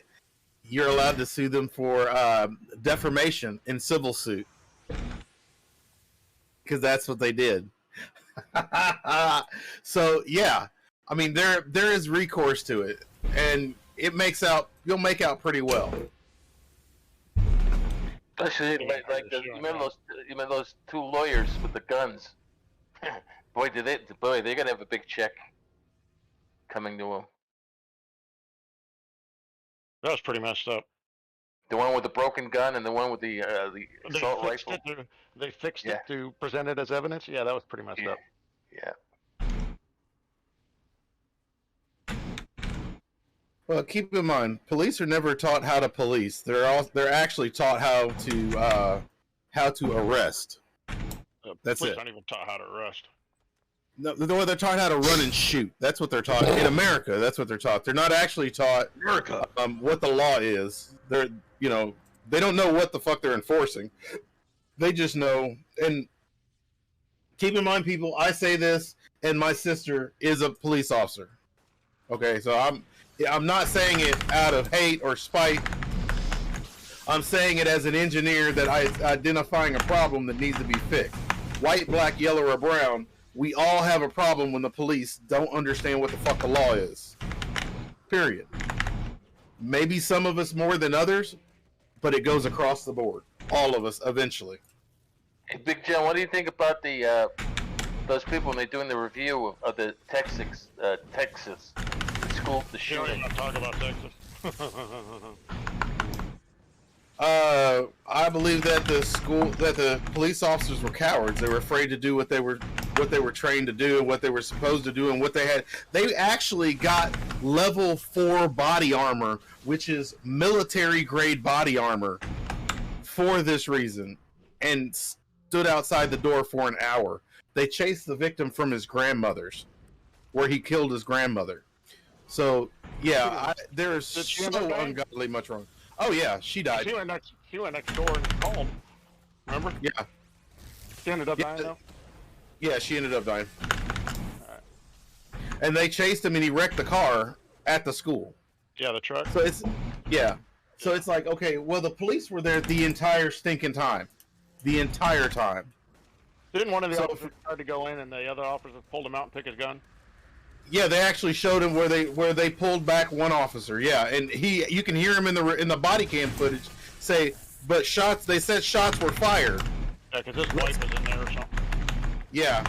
You're allowed to sue them for defamation in civil suit. Because that's what they did. So, yeah, I mean, there is recourse to it. And you'll make out pretty well. Especially like you remember those two lawyers with the guns. Boy, they're gonna have a big check coming to them. That was pretty messed up. The one with the broken gun and the one with the assault rifle. They fixed it to present it as evidence. Yeah, that was pretty messed up. Yeah. Well, keep in mind, police are never taught how to police. They're actually taught how to arrest. That's police it. Aren't even taught how to arrest. No, they're taught how to run and shoot. That's what they're taught in America. That's what they're taught. They're not actually taught what the law is. They don't know what the fuck they're enforcing. They just know. And keep in mind, people, I say this, and my sister is a police officer. Okay, so I'm not saying it out of hate or spite. I'm saying it as an engineer that identifying a problem that needs to be fixed. White, black, yellow, or brown, we all have a problem when the police don't understand what the fuck the law is. Period. Maybe some of us more than others, but it goes across the board. All of us, eventually. Hey, Big John, what do you think about those people when they're doing the review of the Texas school, the shooting? Not talk about Texas. I believe that the police officers were cowards. They were afraid to do what they were trained to do and what they were supposed to do and what they had. They actually got level 4 body armor, which is military grade body armor, for this reason, and stood outside the door for an hour. They chased the victim from his grandmother's, where he killed his grandmother. So yeah, there is so ungodly much wrong. Oh yeah, she died. He went next door and called him. Remember? Yeah. She ended up dying though? Yeah, she ended up dying. And they chased him and he wrecked the car at the school. Yeah, the truck. So it's like, okay, well, the police were there the entire stinking time. The entire time. Didn't one of the officers try to go in and the other officers pulled him out and took his gun? Yeah, they actually showed him where they pulled back one officer. Yeah, and you can hear him in the body cam footage say, but they said shots were fired. Yeah, because his wife was in there or something. Yeah.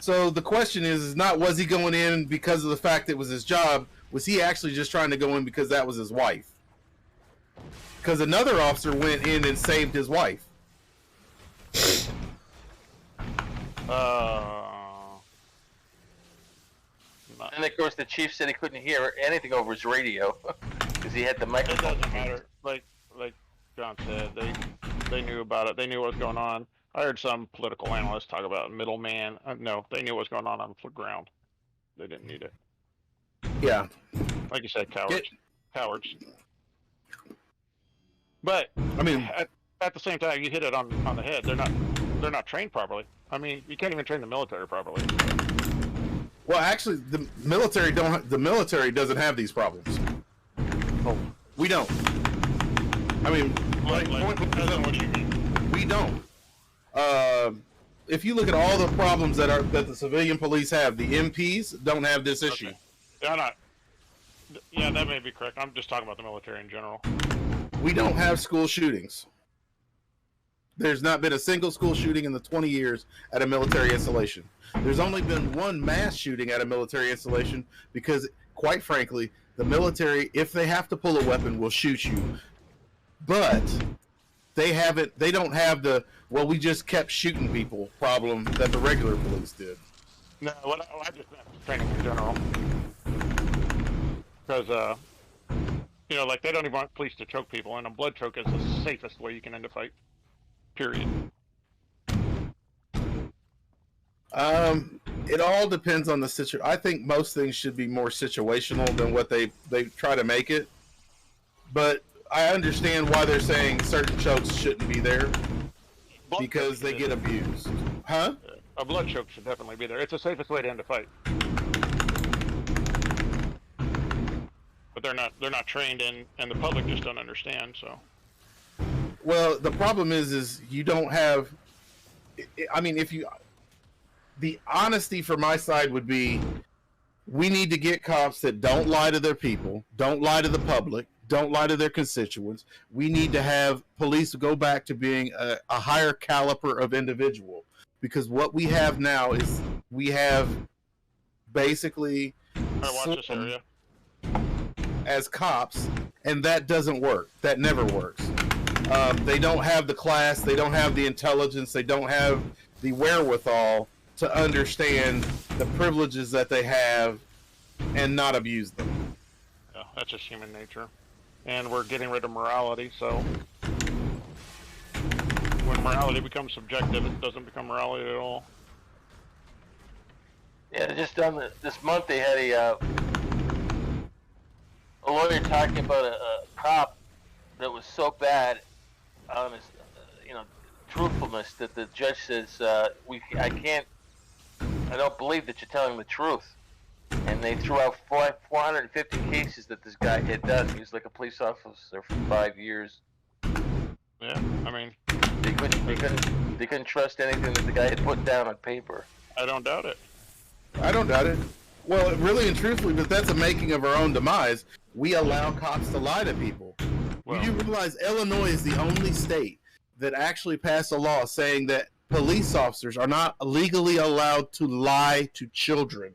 So the question is not was he going in because of the fact it was his job? Was he actually just trying to go in because that was his wife? Because another officer went in and saved his wife. And of course, the chief said he couldn't hear anything over his radio because he had the It microphone. doesn't matter. Like John said, they knew about it. They knew what was going on. I heard some political analysts talk about middleman. No, they knew what was going on the ground. They didn't need it. Yeah. Like you said, cowards. Cowards. But I mean, at the same time, you hit it on the head. They're not trained properly. I mean, you can't even train the military properly. well, actually, the military doesn't have these problems. Oh, We don't. I mean, like what do you mean? we don't. If you look at all the problems that the civilian police have, the MPs don't have this issue. Okay. They're not. Yeah, that may be correct. I'm just talking about the military in general. We don't have school shootings. There's not been a single school shooting in the 20 years at a military installation. There's only been one mass shooting at a military installation because, quite frankly, the military, if they have to pull a weapon, will shoot you. But they don't have the, well, we just kept shooting people problem that the regular police did. No, I just meant training in general. Because, like, they don't even want police to choke people, and a blood choke is the safest way you can end a fight. Period. It all depends on the situation. I think most things should be more situational than what they try to make it. But I understand why they're saying certain chokes shouldn't be there Blood because choke they should get abused. Huh? A blood choke should definitely be there. It's the safest way to end a fight. But they're not trained in, and the public just don't understand. So Well, the problem is you don't have. I mean, the honesty for my side would be, we need to get cops that don't lie to their people, don't lie to the public, don't lie to their constituents. We need to have police go back to being a higher caliber of individual, because what we have now is we have basically I watch this area. as cops, and that doesn't work. That never works. They don't have the class, they don't have the intelligence, they don't have the wherewithal to understand the privileges that they have and not abuse them. Yeah, that's just human nature. And we're getting rid of morality, so when morality becomes subjective, it doesn't become morality at all. Yeah, just this month they had a lawyer talking about a cop that was so bad on his, truthfulness that the judge says, I don't believe that you're telling the truth. And they threw out 450 cases that this guy had done. He was like a police officer for 5 years. Yeah, I mean, They couldn't trust anything that the guy had put down on paper. I don't doubt it. I don't doubt it. Well, really and truthfully, but that's a making of our own demise. We allow cops to lie to people. Well, You realize Illinois is the only state that actually passed a law saying that police officers are not legally allowed to lie to children.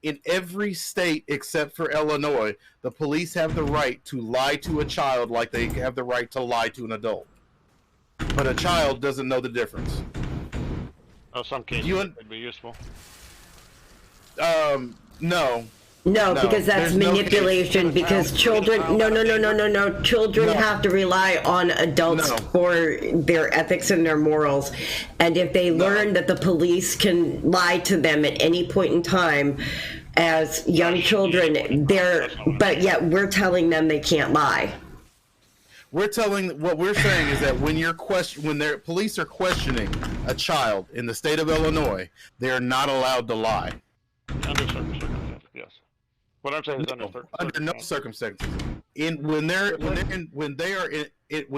In every state except for Illinois, the police have the right to lie to a child like they have the right to lie to an adult. But a child doesn't know the difference. some cases would be useful. No. No, No, because that's there's no manipulation. case. Because children, no. Children No. have to rely on adults No. for their ethics and their morals. And if they learn that the police can lie to them at any point in time, as young children, but yet we're telling them they can't lie. What we're saying is that when their police are questioning a child in the state of Illinois, they are not allowed to lie. Under certain circumstances, yes. What I'm saying is Under no circumstances. When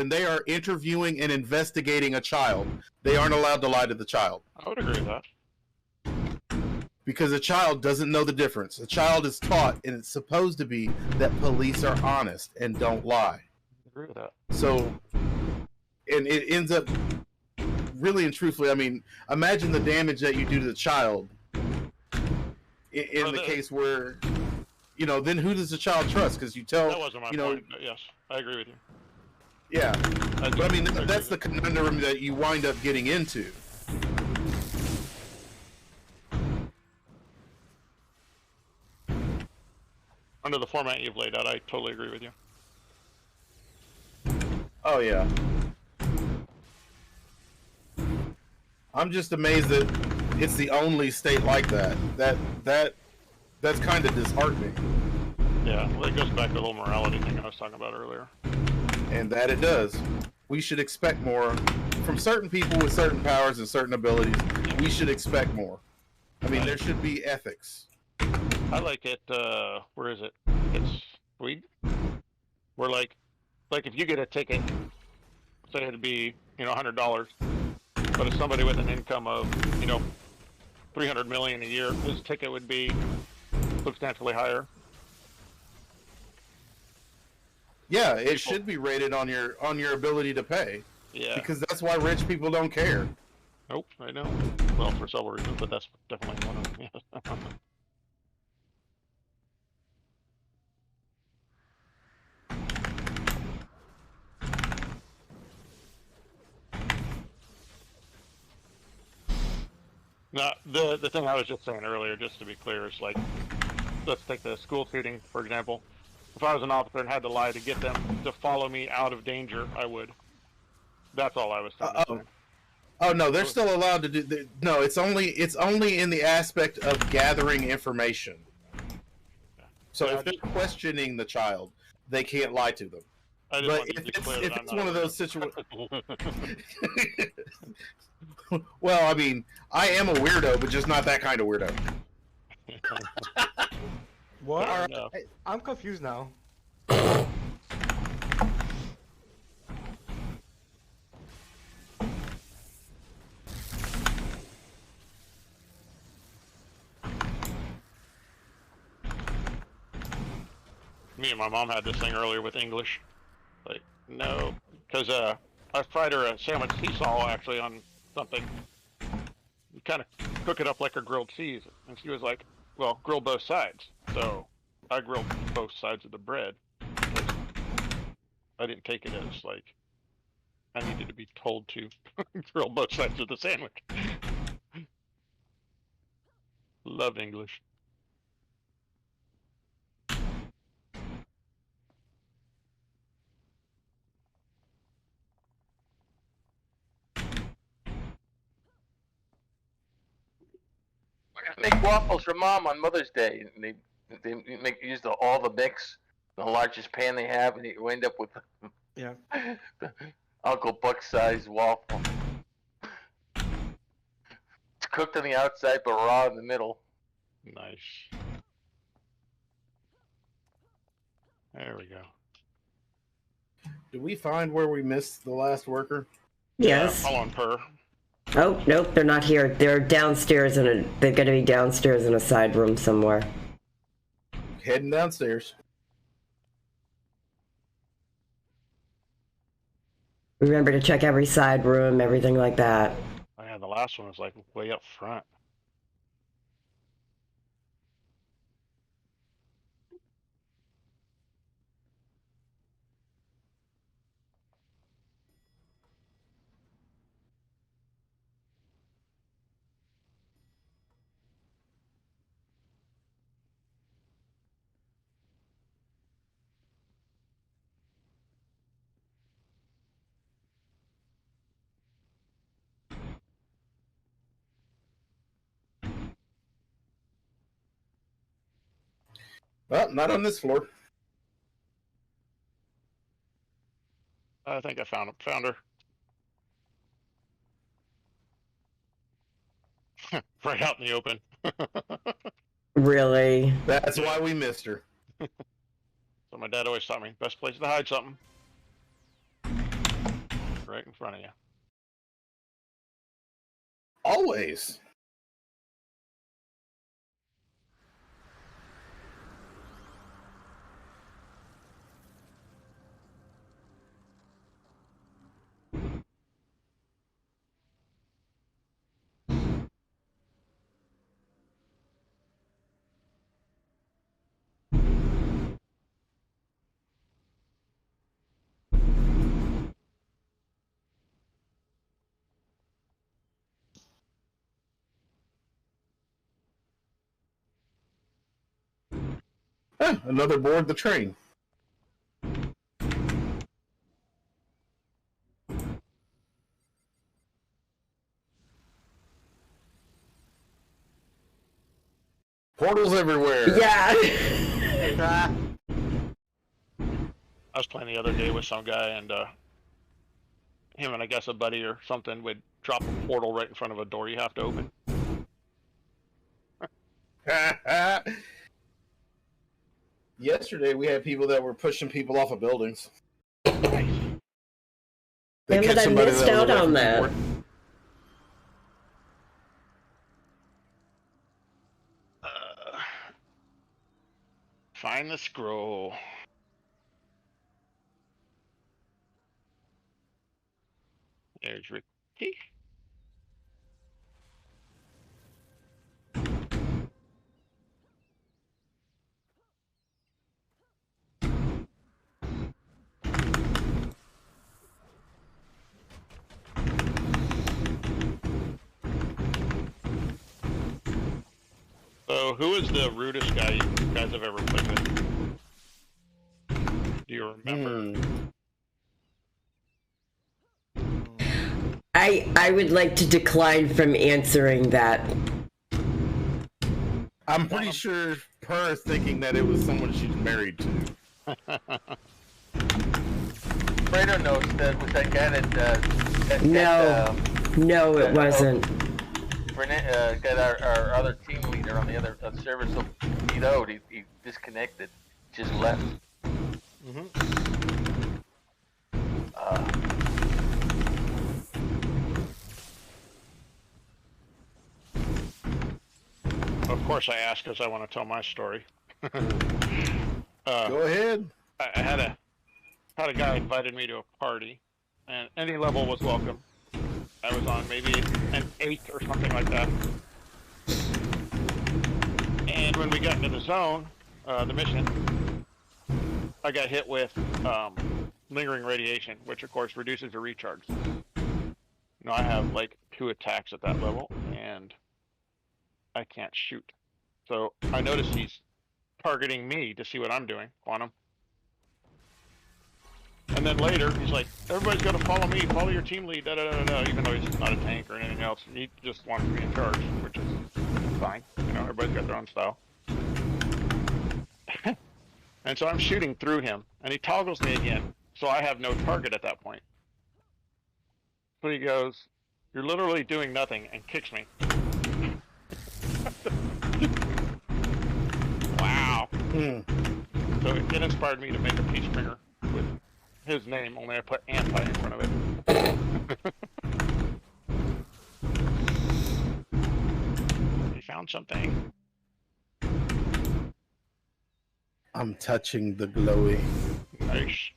they are interviewing and investigating a child, they aren't allowed to lie to the child. I would agree with that. Because a child doesn't know the difference. A child is taught, and it's supposed to be, that police are honest and don't lie. I agree with that. So, and it ends up really and truthfully, I mean, imagine the damage that you do to the child in the case where, you know, then who does the child trust? Because you tell, That wasn't my you know, point, but yes, I agree with you. yeah. But I mean, agree that's the with you. conundrum that you wind up getting into. Under the format you've laid out, I totally agree with you. Oh yeah. I'm just amazed that it's the only state like that. That's kind of disheartening. Yeah, well, it goes back to the whole morality thing I was talking about earlier. And that it does. We should expect more from certain people with certain powers and certain abilities. We should expect more. I mean, there should be ethics. I like it, where is it? It's Sweden? Where like if you get a ticket, say it'd be, you know, $100, but if somebody with an income of, you know, 300 million a year, his ticket would be substantially higher. Yeah, it should be rated on your ability to pay. Yeah. Because that's why rich people don't care. Nope, I know. Well, for several reasons, but that's definitely one of them. Yes. Now, the thing I was just saying earlier, just to be clear, is like, let's take the school shooting, for example. If I was an officer and had to lie to get them to follow me out of danger, I would. That's all I was saying. Oh no, they're still allowed to do. No, it's only in the aspect of gathering information. So if they're questioning the child, they can't lie to them. I just But wanted to be clear if that it's I'm not one of a- those situations, well, I mean, I am a weirdo, but just not that kind of weirdo. What? Fair enough. I'm confused now. Me and my mom had this thing earlier with English. Like, no, because I fried her a sandwich seesaw actually on something. You kind of cook it up like a grilled cheese, and she was like, "Well, grill both sides." So I grilled both sides of the bread. I didn't take it as like I needed to be told to grill both sides of the sandwich. Love English. Make waffles for mom on Mother's Day. And they use all the mix, the largest pan they have, and you end up with Yeah. Uncle Buck sized waffle. It's cooked on the outside but raw in the middle. Nice. There we go. Did we find where we missed the last worker? Yes. Hold on, Per. Oh, nope, they're not here. They're downstairs they're going to be downstairs in a side room somewhere. Heading downstairs. Remember to check every side room, everything like that. Oh, yeah, the last one was like way up front. Well, not on this floor. I think I found her. Right out in the open. Really? That's why we missed her. So my dad always taught me, best place to hide something. Right in front of you. Always. Another board the train. Portals everywhere. Yeah. Ah, I was playing the other day with some guy, and him and I guess a buddy or something would drop a portal right in front of a door you have to open. Yesterday we had people that were pushing people off of buildings. Nice. They Damn catch it, I somebody missed that was out away on from the that. board. Find the scroll. There's Ricky. So, who is the rudest guy you guys have ever played with? Do you remember? I would like to decline from answering that. I'm pretty sure her thinking that it was someone she's married to. Fredo knows that was that guy that No. No, it wasn't. got our other team leader on the other server so beat out. He disconnected, just left. Of course, I ask because I want to tell my story. Go ahead. I had a guy invited me to a party, and any level was welcome. I was on maybe an 8th or something like that. And when we got into the zone, the mission, I got hit with lingering radiation, which of course reduces your recharge. Now I have like 2 attacks at that level, and I can't shoot. So I notice he's targeting me to see what I'm doing, Quantum. And then later, he's like, everybody's got to follow me, follow your team lead, da-da-da-da, even though he's not a tank or anything else. He just wants to be in charge, which is fine. You know, everybody's got their own style. And so I'm shooting through him, and he toggles me again, so I have no target at that point. So he goes, you're literally doing nothing, and kicks me. Wow. So it inspired me to make a peace bringer with his name, only I put anti in front of it. You found something. I'm touching the glowy. Nice.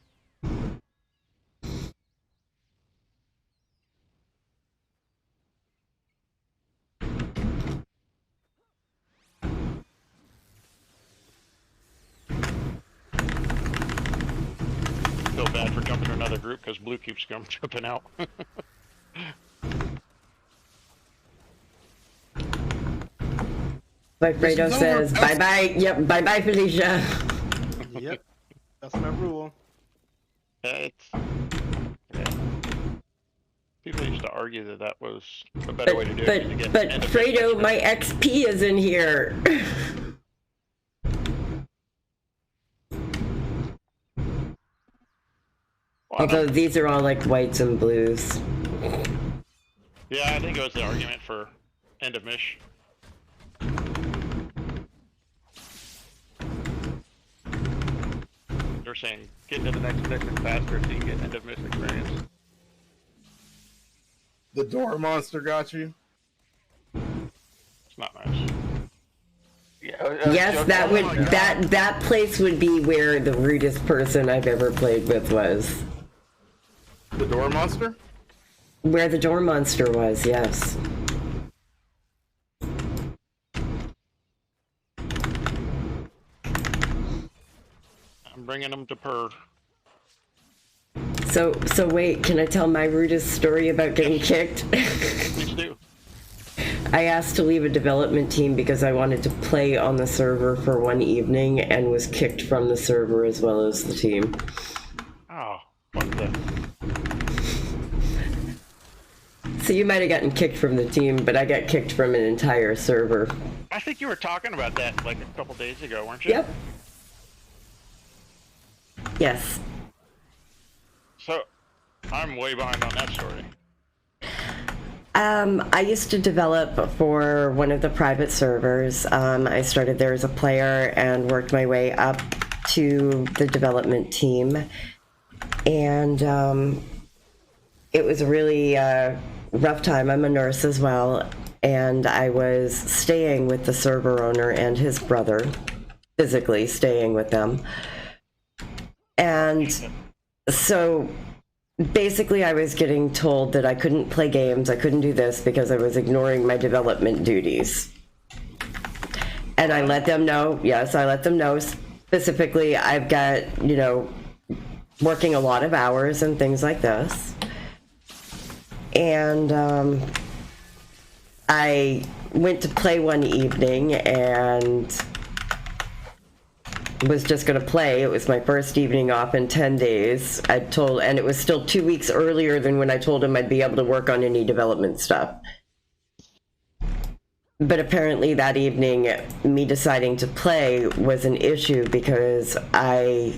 Feel bad for jumping to another group because blue keeps jumping out. Like Fredo This is says, over. bye bye. Yep, bye bye, Felicia. yep, that's my rule. It's, yeah. People used to argue that that was a better way to do it. to get But end of Fredo, mission. my XP is in here. Well, Although these are all like whites and blues. yeah, I think it was the argument for end of Mish. They're saying get to the next mission faster so you can get end of Mish experience. The door monster got you. It's not nice. Yeah, Yes, that would my God. that place would be where the rudest person I've ever played with was. The door monster. Where the door monster was, yes. I'm bringing them to Purr. So wait, can I tell my rudest story about getting kicked? Please do. I asked to leave a development team because I wanted to play on the server for one evening and was kicked from the server as well as the team. Oh, what the? So you might have gotten kicked from the team, but I got kicked from an entire server. I think you were talking about that like a couple days ago, weren't you? Yep. Yes. So, I'm way behind on that story. I used to develop for one of the private servers. I started there as a player and worked my way up to the development team. And it was a really rough time. I'm a nurse as well. And I was staying with the server owner and his brother, physically staying with them. And so basically I was getting told that I couldn't play games, I couldn't do this because I was ignoring my development duties. And I let them know, yes, I let them know specifically I've got, you know, working a lot of hours and things like this. And I went to play one evening and was just going to play. It was my first evening off in 10 days. And it was still 2 weeks earlier than when I told him I'd be able to work on any development stuff. But apparently that evening, me deciding to play was an issue because I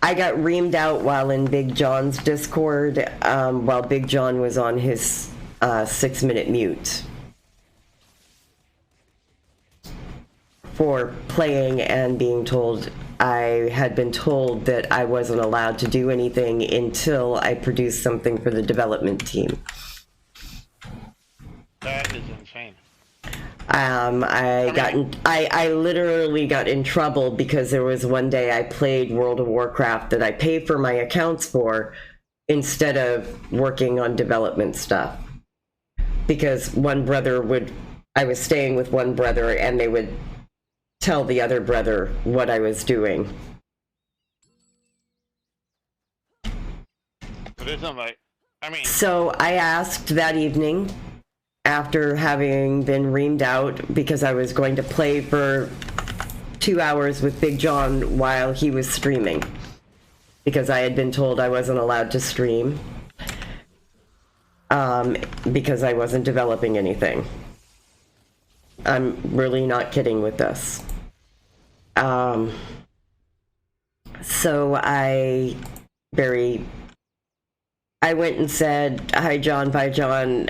got reamed out while in Big John's Discord, while Big John was on his 6-minute mute for playing and being told I had been told that I wasn't allowed to do anything until I produced something for the development team. That is insane. I literally got in trouble because there was one day I played World of Warcraft that I paid for my accounts for instead of working on development stuff. Because I was staying with one brother and they would tell the other brother what I was doing. But isn't like, I mean... So I asked that evening, after having been reamed out, because I was going to play for 2 hours with Big John while he was streaming, because I had been told I wasn't allowed to stream, because I wasn't developing anything. I'm really not kidding with this. So I went and said, "Hi John, bye John,"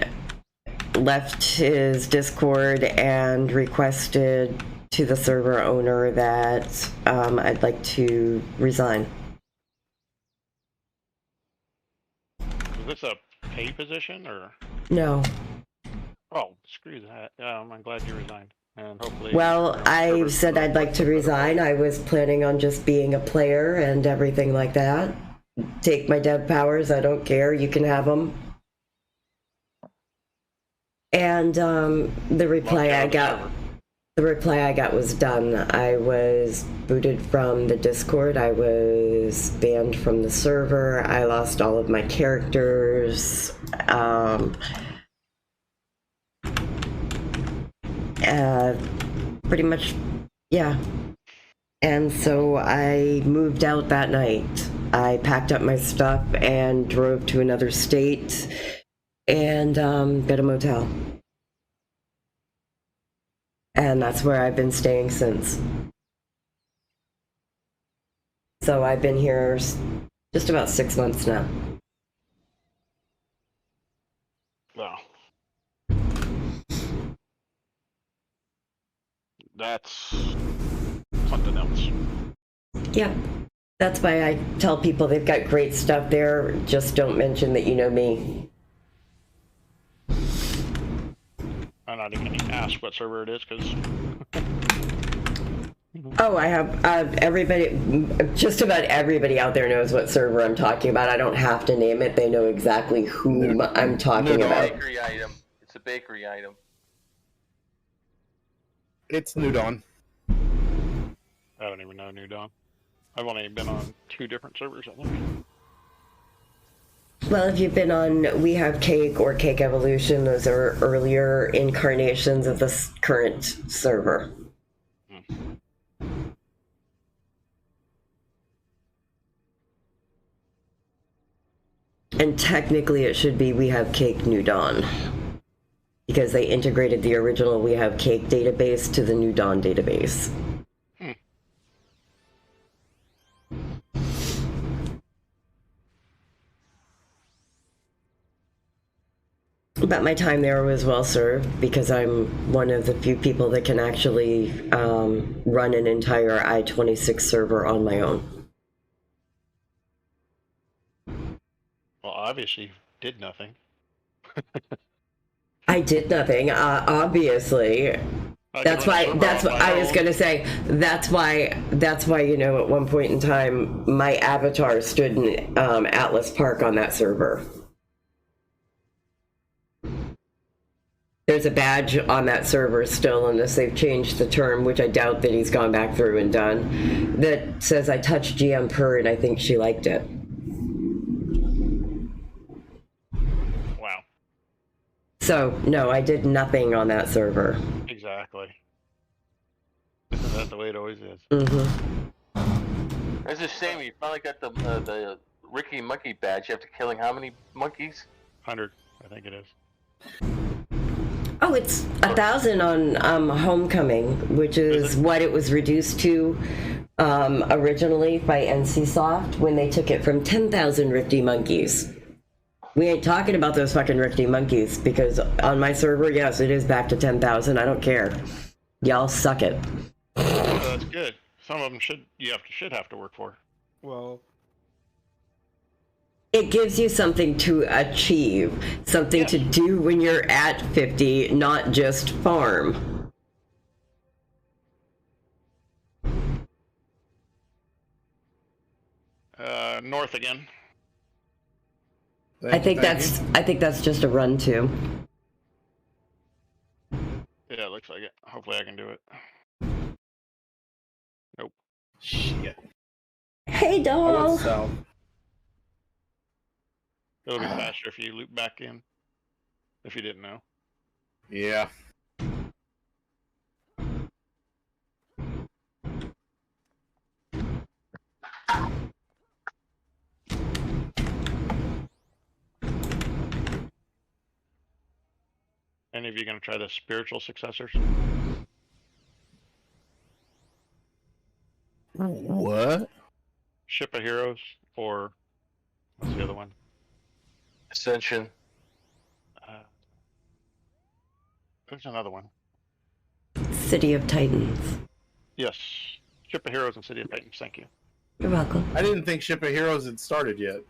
left his Discord and requested to the server owner that I'd like to resign. Is this a pay position, or? No. Oh, screw that. I'm glad you resigned. And hopefully... Well, I said I'd like to resign. I was planning on just being a player and everything like that. Take my dev powers, I don't care, you can have them. And the reply I got was done. I was booted from the Discord. I was banned from the server. I lost all of my characters. Pretty much, yeah. And so I moved out that night. I packed up my stuff and drove to another state and got a motel. And that's where I've been staying since. So I've been here just about 6 months now. Well, that's something else. Yeah. That's why I tell people they've got great stuff there. Just don't mention that you know me. I'm not even going to ask what server it is, because... Oh, I have everybody, just about everybody out there knows what server I'm talking about. I don't have to name it. They know exactly whom I'm talking about. Bakery item. It's a bakery item. It's New Dawn. I don't even know New Dawn. I've only been on 2 different servers, I think. Well, if you've been on We Have Cake or Cake Evolution, those are earlier incarnations of this current server. And technically it should be We Have Cake New Dawn, because they integrated the original We Have Cake database to the New Dawn database. But my time there was well served, because I'm one of the few people that can actually run an entire I-26 server on my own. Well, obviously, you did nothing. I did nothing, obviously. That's why I was gonna say, that's why, you know, at one point in time, my avatar stood in Atlas Park on that server. There's a badge on that server still, unless they've changed the term, which I doubt that he's gone back through and done, that says I touched GM Per and I think she liked it. Wow. So, no, I did nothing on that server. Exactly. Isn't that the way it always is? Mm-hmm. It's a shame you finally got the Ricky Monkey badge after killing how many monkeys? 100, I think it is. Oh, it's 1,000 on Homecoming, which is what it was reduced to originally by NCSoft when they took it from 10,000 Rifty Monkeys. We ain't talking about those fucking Rifty Monkeys, because on my server, yes, it is back to 10,000. I don't care. Y'all suck it. Well, that's good. Some of them should have to work for. Well, It gives you something to achieve, something to do when you're at 50, not just farm. North again. I think that's just a run too. Yeah, it looks like it. Hopefully I can do it. Nope. Shit. Hey, I doll. went south. It'll be faster if you loop back in. If you didn't know. Yeah. Any of you gonna try the spiritual successors? What? Ship of Heroes or what's the other one? Ascension. There's another one. City of Titans. Yes. Ship of Heroes and City of Titans, thank you. You're welcome. I didn't think Ship of Heroes had started yet.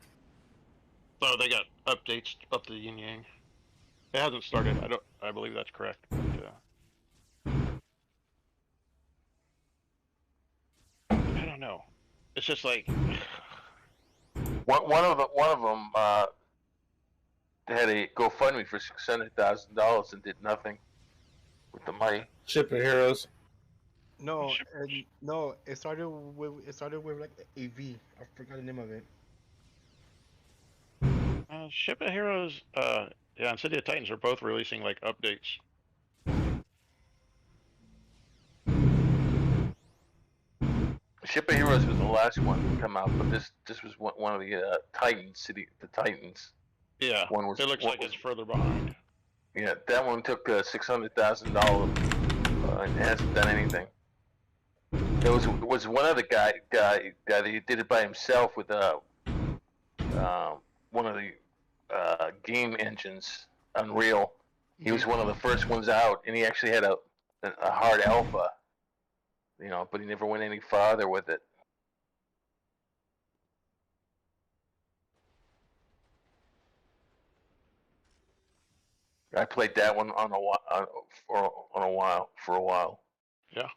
So they got updates up to Yin Yang. It hasn't started. I believe that's correct. But, I don't know. It's just like One of them had a GoFundMe for $600,000 and did nothing with the money. Ship of Heroes. no, no. It started with like AV. I forgot the name of it. Ship of Heroes, yeah, and City of Titans are both releasing like updates. Ship of Heroes was the last one to come out, but this was one of the Titans, the Titans. Yeah, One was, it looks like it's further behind. Yeah, that one took $600,000 and hasn't done anything. There was one other guy that he did it by himself with one of the game engines, Unreal. He was one of the first ones out, and he actually had a hard alpha, you know, but he never went any farther with it. I played that one for a while. Yeah.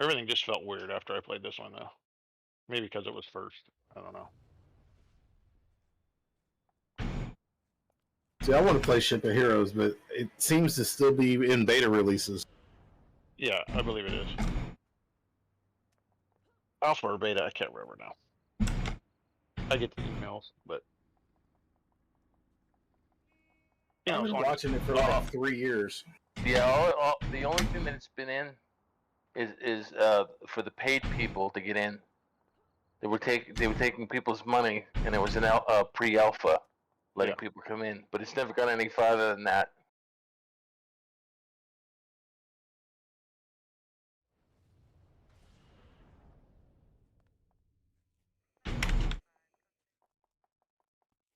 Everything just felt weird after I played this one though. Maybe because it was first. I don't know. See, I want to play Ship of Heroes, but it seems to still be in beta releases. Yeah, I believe it is. Alpha or beta, I can't remember now. I get the emails, but you know, I've as been long as- watching it for like 3 years. Yeah, the only thing that it's been in is for the paid people to get in. They were taking people's money, and it was an pre-alpha, letting Yeah. people come in. But it's never gone any farther than that.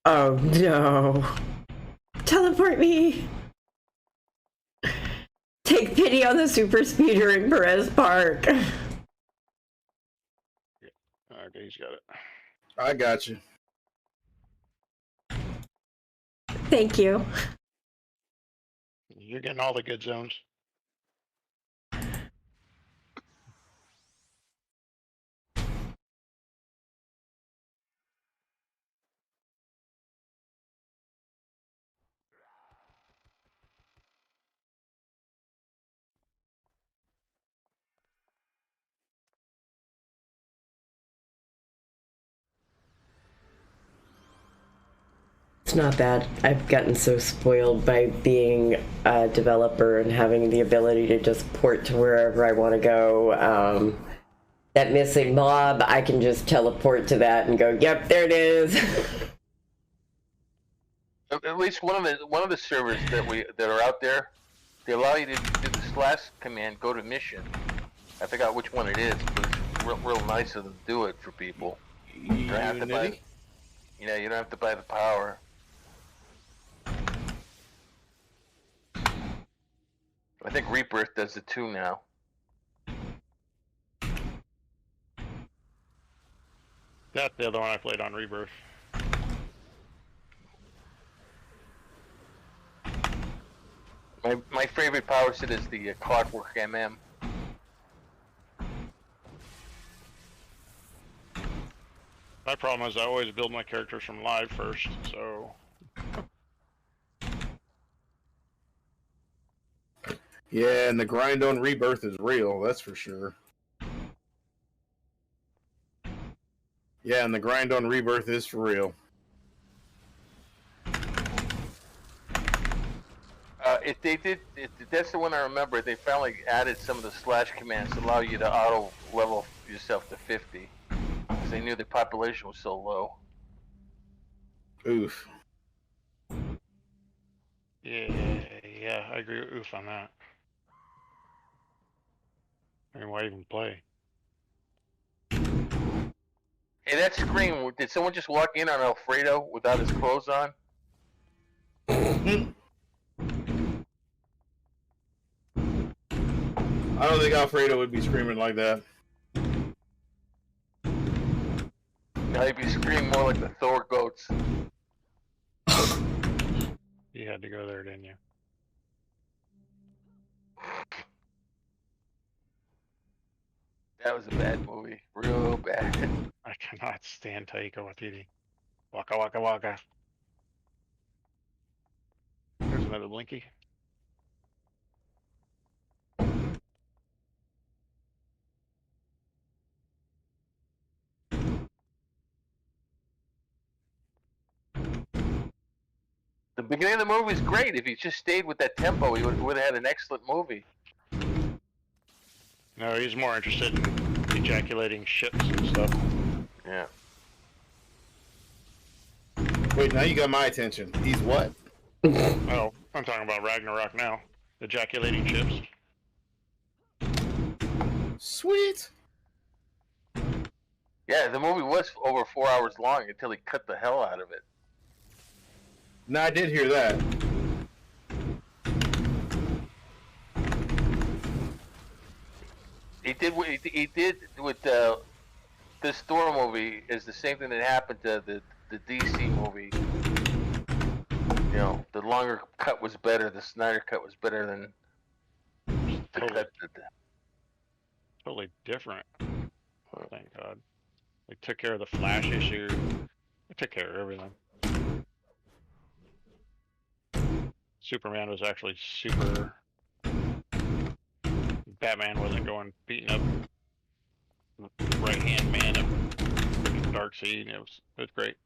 Oh no. Teleport me! Take pity on the super speeder in Perez Park. Okay, he's got it. I got you. Thank you. You're getting all the good zones. It's not bad. I've gotten so spoiled by being a developer and having the ability to just port to wherever I want to go. That missing mob, I can just teleport to that and go, yep, there it is. At least one of the servers that are out there, they allow you to do the slash command, go to mission. I forgot which one it is, but it's real nice of them to do it for people. You don't have to buy, you don't have to buy the power. I think Rebirth does it too now. That's the other one I played on Rebirth. My favorite power set is the Clockwork MM. My problem is I always build my characters from live first, so Yeah, and the grind on Rebirth is real, that's for sure. Yeah, and the grind on Rebirth is for real. That's the one I remember. They finally added some of the slash commands to allow you to auto level yourself to 50. Because they knew the population was so low. Oof. yeah, I agree with Oof on that. I mean, why even play? Hey, that scream, did someone just walk in on Alfredo without his clothes on? I don't think Alfredo would be screaming like that. Now he'd be screaming more like the Thor goats. You had to go there, didn't you? That was a bad movie. Real bad. I cannot stand Taika Waititi. Waka waka waka. There's another Blinky. The beginning of the movie was great. If he just stayed with that tempo, he would have had an excellent movie. No, he's more interested in ejaculating ships and stuff. Yeah. Wait, now you got my attention. He's what? Oh, I'm talking about Ragnarok now. Ejaculating ships. Sweet. Yeah, the movie was over 4 hours long until he cut the hell out of it. No, I did hear that. He did with this Thor movie is the same thing that happened to the DC movie. You know, the longer cut was better. The Snyder cut was better than the Totally, cut. totally different. Thank God. They took care of the Flash issue. They took care of everything. Superman was actually super. Batman wasn't going beating up right hand man of dark scene. It was great.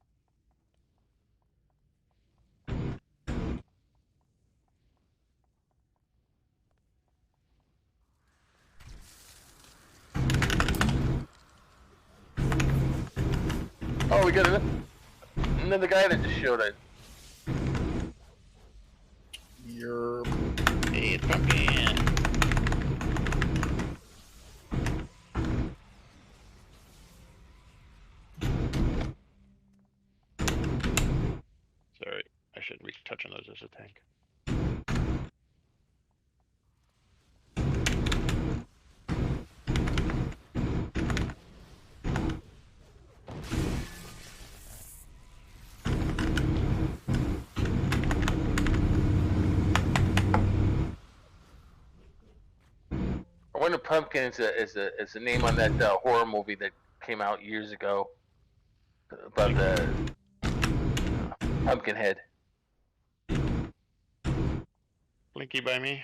Oh, we got another guy that just showed it. You're Hey, it's Pumpkin. Sorry, I shouldn't be touching those as a tank. I wonder if Pumpkin is a name on that horror movie that came out years ago about the Pumpkinhead. Blinky by me.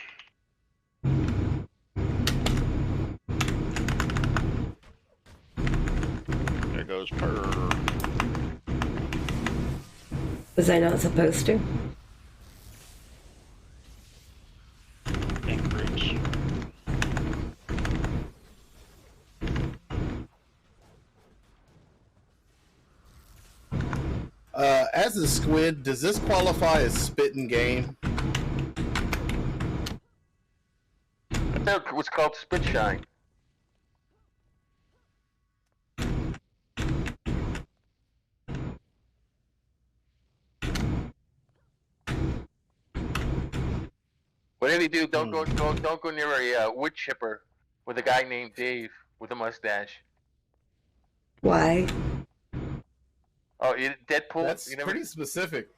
There goes Purr. Was I not supposed to? Anchorage. as a squid, does this qualify as spitting game? I thought it was called Spit Shine. Whatever you do, don't go near a wood chipper with a guy named Dave with a mustache. Why? Oh, Deadpool. That's pretty specific.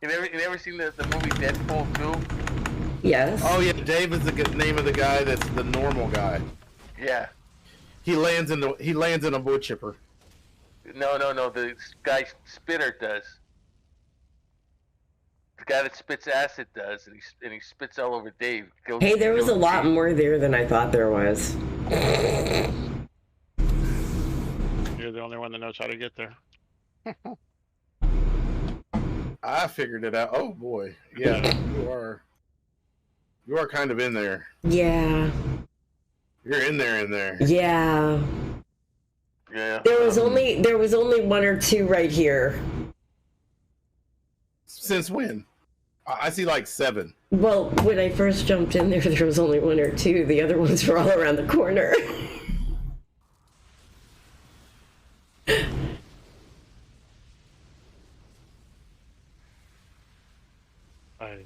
You never seen the movie Deadpool 2? Yes. Oh yeah, Dave is the name of the guy that's the normal guy. Yeah. He lands in a wood chipper. No. The guy Spitter does. The guy that spits acid does, and he spits all over Dave. Hey, there was a lot more there than I thought there was. You're the only one that knows how to get there. I figured it out. Oh boy, yeah, you are kind of in there. Yeah. You're in there. Yeah. Yeah. There was only one or two right here. Since when? I see like 7. Well, when I first jumped in there was only one or two. The other ones were all around the corner. Ay.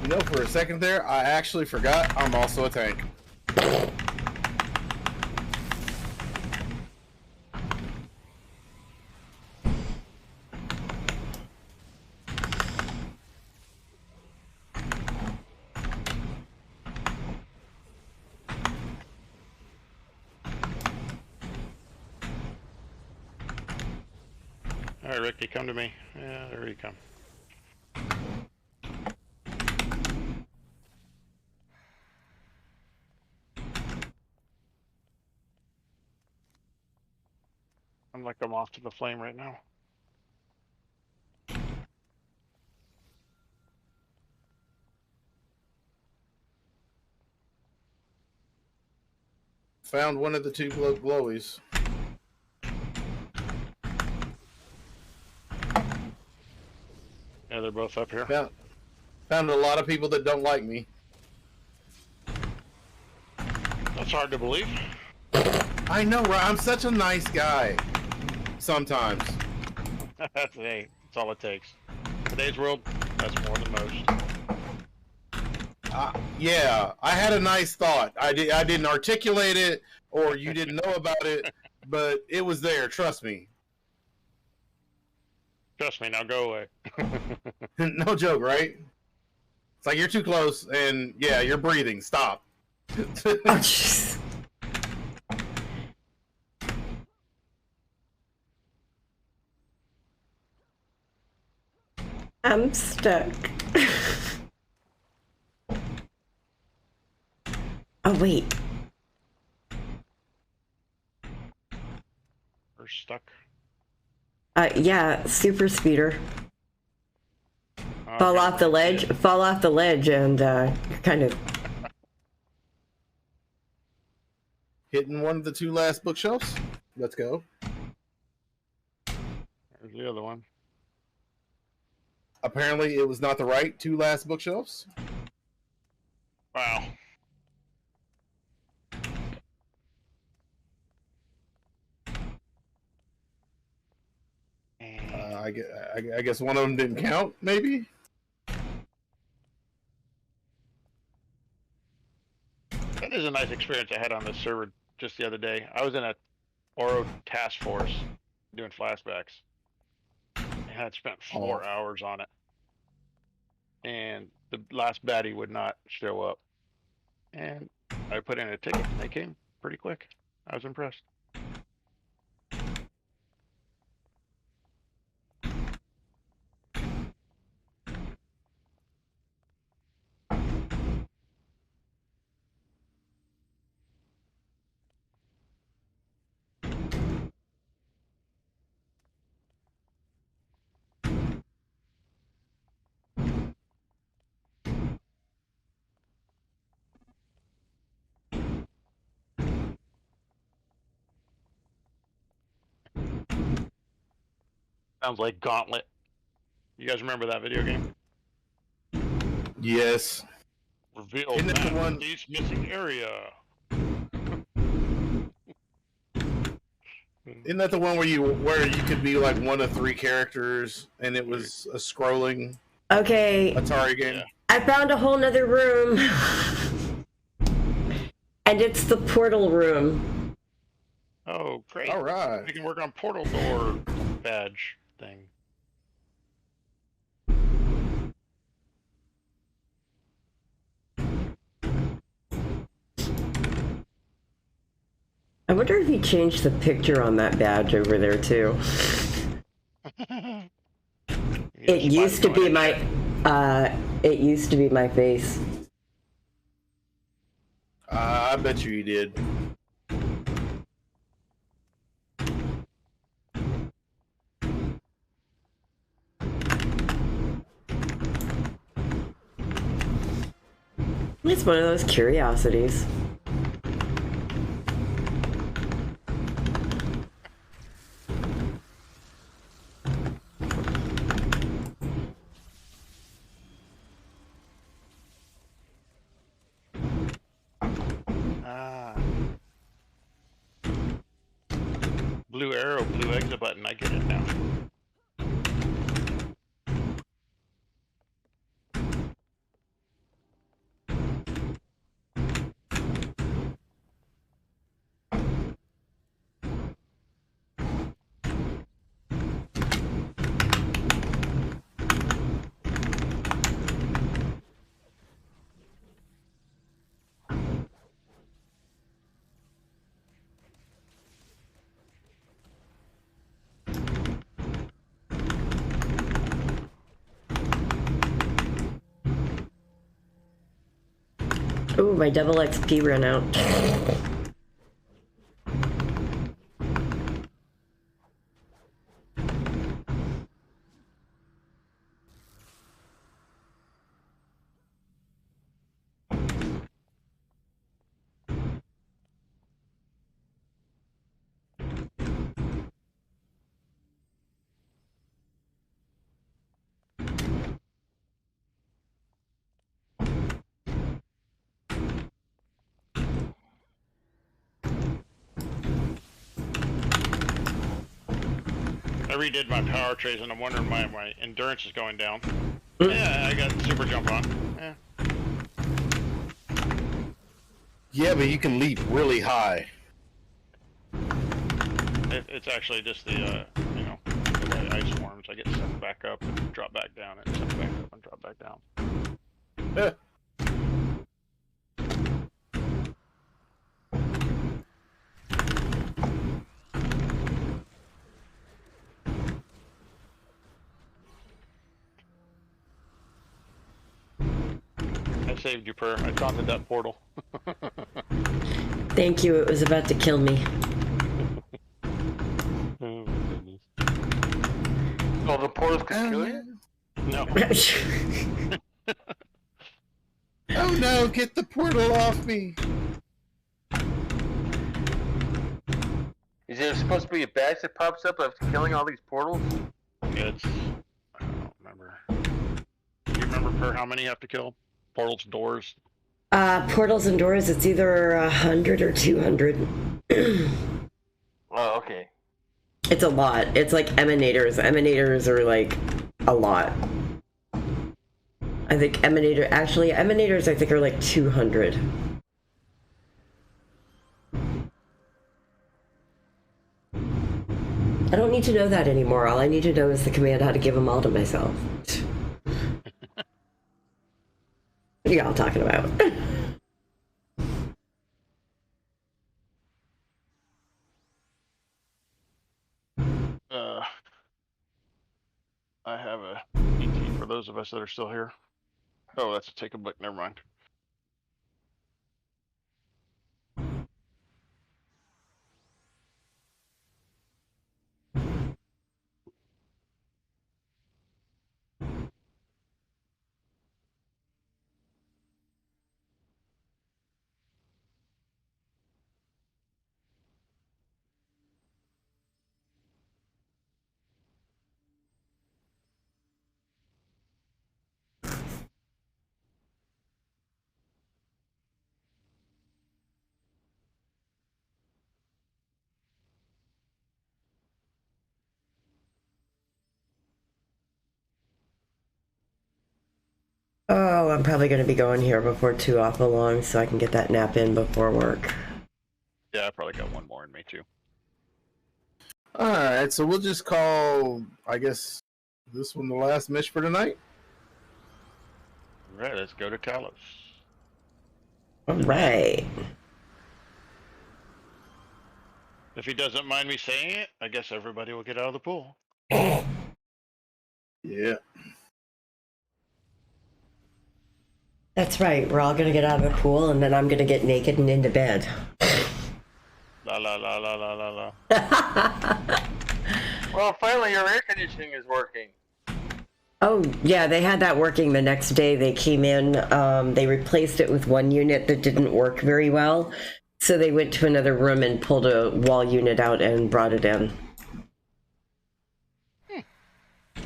You know, for a second there, I actually forgot I'm also a tank. All right, Ricky, come to me. Yeah, there you come. I'm like I'm off to the flame right now. Found one of the 2 glowies. Yeah, they're both up here. Found a lot of people that don't like me. That's hard to believe. I know, right? I'm such a nice guy. Sometimes. Hey, that's all it takes. Today's world, that's more than most. Yeah, I had a nice thought. I didn't articulate it, or you didn't know about it, but it was there. Trust me. Trust me, now go away. No joke, right? It's like you're too close, and yeah, you're breathing. Stop. Oh, jeez. I'm stuck. Oh, wait. We're stuck. Yeah, super speeder. Oh, Fall okay. off the ledge. Fall off the ledge, and you're kind of. Hitting one of the two last bookshelves. Let's go. There's the other one. Apparently, it was not the right two last bookshelves. Wow. I guess one of them didn't count. Maybe. That is a nice experience I had on this server just the other day. I was in a Oro task force doing flashbacks. And I'd spent 4 hours on it. And the last baddie would not show up. And I put in a ticket and they came pretty quick. I was impressed. Sounds like Gauntlet. You guys remember that video game? Yes. Reveal Isn't it the map one- of East missing area. Isn't that the one where you could be like one of three characters, and it was a scrolling Okay, Atari game? Yeah. I found a whole nother room. And it's the portal room. Oh, great. All right. We can work on portal door badge thing. I wonder if he changed the picture on that badge over there too. It used to be my face. I bet you did. It's one of those curiosities. Ah. Blue arrow, blue exit button. I get it now. Ooh, my double XP ran out. I redid my power trays and I'm wondering why my endurance is going down. Yeah, I got super jump on. Yeah. Yeah, but you can leap really high. It's actually just the the way ice forms. I get sucked back up and drop back down, and sucked back up and drop back down. I saved you, Per. I taunted that portal. Thank you. It was about to kill me. Oh, my goodness. Oh, the portals can kill you? No. Oh no, get the portal off me. Is there supposed to be a badge that pops up of killing all these portals? It's. I don't remember. Do you remember, Per, how many you have to kill? Portals, doors? Portals and doors, it's either 100 or 200. Oh, okay. It's a lot. It's like emanators. Emanators are like a lot. I think emanators I think are like 200. I don't need to know that anymore. All I need to know is the command how to give them all to myself. What are y'all talking about? I have a ET for those of us that are still here. Oh, that's a take a book. Never mind. Oh, I'm probably going to be going here before too awful long so I can get that nap in before work. Yeah, I probably got one more in me too. Alright, so we'll just call, I guess, this one the last mission for tonight. All right, let's go to Talos. All right. If he doesn't mind me saying it, I guess everybody will get out of the pool. Yeah. That's right. We're all going to get out of the pool and then I'm going to get naked and into bed. La la la la la la la. Well, finally your air conditioning is working. Oh, yeah, they had that working the next day. They came in, they replaced it with one unit that didn't work very well. So they went to another room and pulled a wall unit out and brought it in.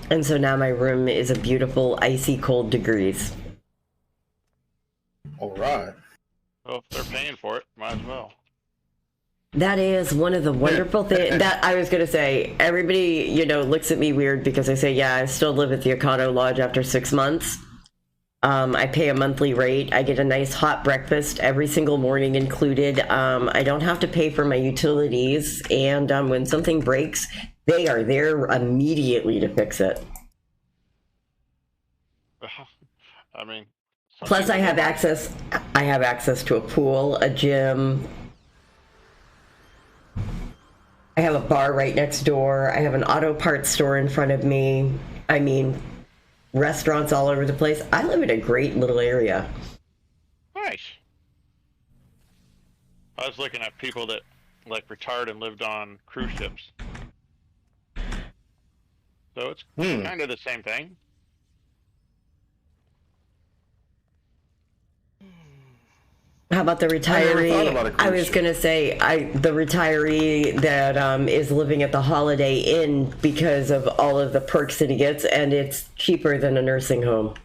And so now my room is a beautiful icy cold degrees. Alright. Well, if they're paying for it, might as well. That is one of the wonderful things that I was going to say. Everybody, looks at me weird because I say, yeah, I still live at the Econo Lodge after 6 months. I pay a monthly rate. I get a nice hot breakfast every single morning included. I don't have to pay for my utilities. And when something breaks, they are there immediately to fix it. I mean. Plus, I have access to a pool, a gym. I have a bar right next door. I have an auto parts store in front of me. I mean, restaurants all over the place. I live in a great little area. Nice. I was looking at people that retired and lived on cruise ships. So it's kind of the same thing. How about the retiree? I was going to say, the retiree that is living at the Holiday Inn because of all of the perks that he gets, and it's cheaper than a nursing home,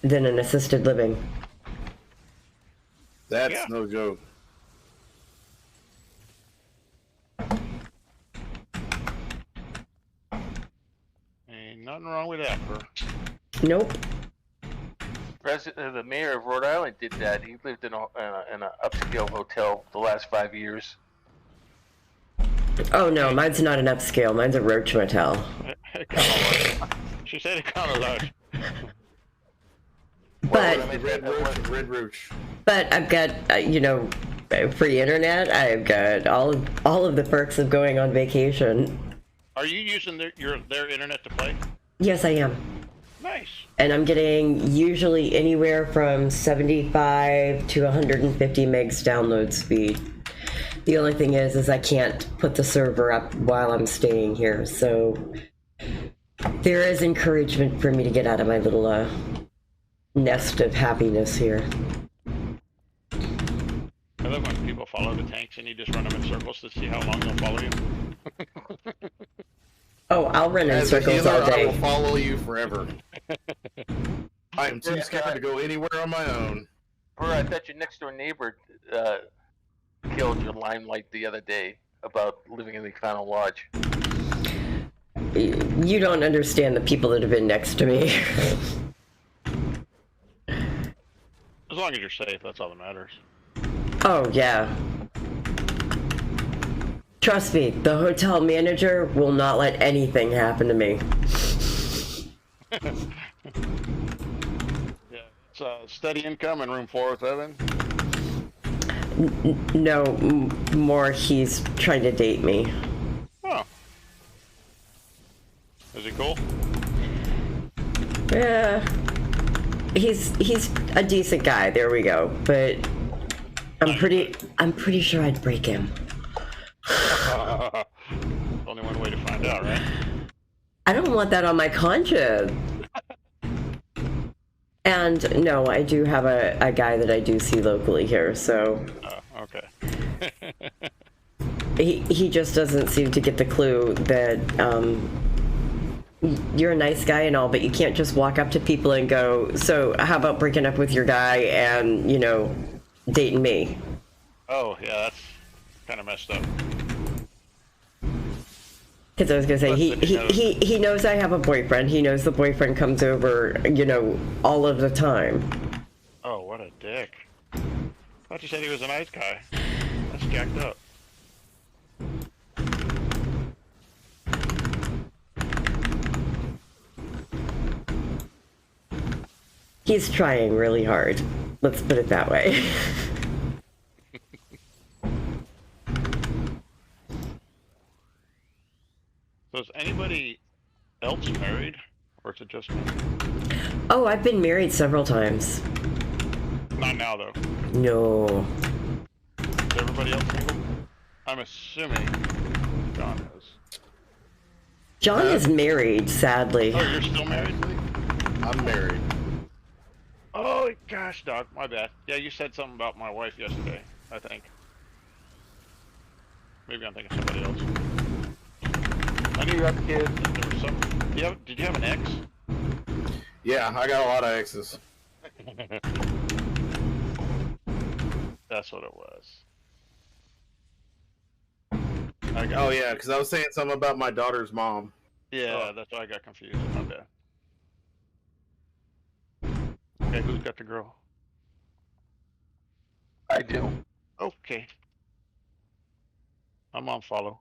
than an assisted living. That's no joke. Ain't nothing wrong with that, bro. Nope. the mayor of Rhode Island did that. He lived in an upscale hotel the last 5 years. Oh no, mine's not an upscale. Mine's a roach motel. It kinda was. She said it kind of large. But Red Roach. but I've got free internet. I've got all of the perks of going on vacation. Are you using their internet to play? Yes, I am. Nice. And I'm getting usually anywhere from 75 to 150 megs download speed. The only thing is I can't put the server up while I'm staying here, so there is encouragement for me to get out of my little nest of happiness here. I love when people follow the tanks and you just run them in circles to see how long they'll follow you. Oh, I'll run in As a circles healer, all I will day. follow you forever. I am too scared to go anywhere on my own. Bro, I thought your next door neighbor killed your limelight the other day about living in the Econo Lodge. You don't understand the people that have been next to me. As long as you're safe, that's all that matters. Oh, yeah. Trust me, the hotel manager will not let anything happen to me. Yeah, it's steady income in room 407. No, more he's trying to date me. Oh. Is he cool? Yeah. He's a decent guy, there we go. But I'm pretty sure I'd break him. Only one way to find out, right? I don't want that on my conscience. And no, I do have a guy that I do see locally here, so Oh, okay. he just doesn't seem to get the clue that you're a nice guy and all, but you can't just walk up to people and go, so how about breaking up with your guy and, dating me? Oh, yeah, that's kind of messed up. Because I was gonna say he knows I have a boyfriend. He knows the boyfriend comes over, all of the time. Oh, what a dick. I thought you said he was a nice guy. That's jacked up. He's trying really hard. Let's put it that way. So is anybody else married? Or is it just me? Oh, I've been married several times. Not now, though. No. Is everybody else single? I'm assuming John is. John is married, sadly. Oh, you're still married, Lee? I'm married. Oh, gosh, dog. My bad. Yeah, you said something about my wife yesterday, I think. Maybe I'm thinking somebody else. I knew you had kids. There was some... Did you have an ex? Yeah, I got a lot of exes. That's what it was. Oh yeah, because I was saying something about my daughter's mom. Yeah, that's why I got confused. My bad. Okay, who's got the girl? I do. Okay. I'm on follow.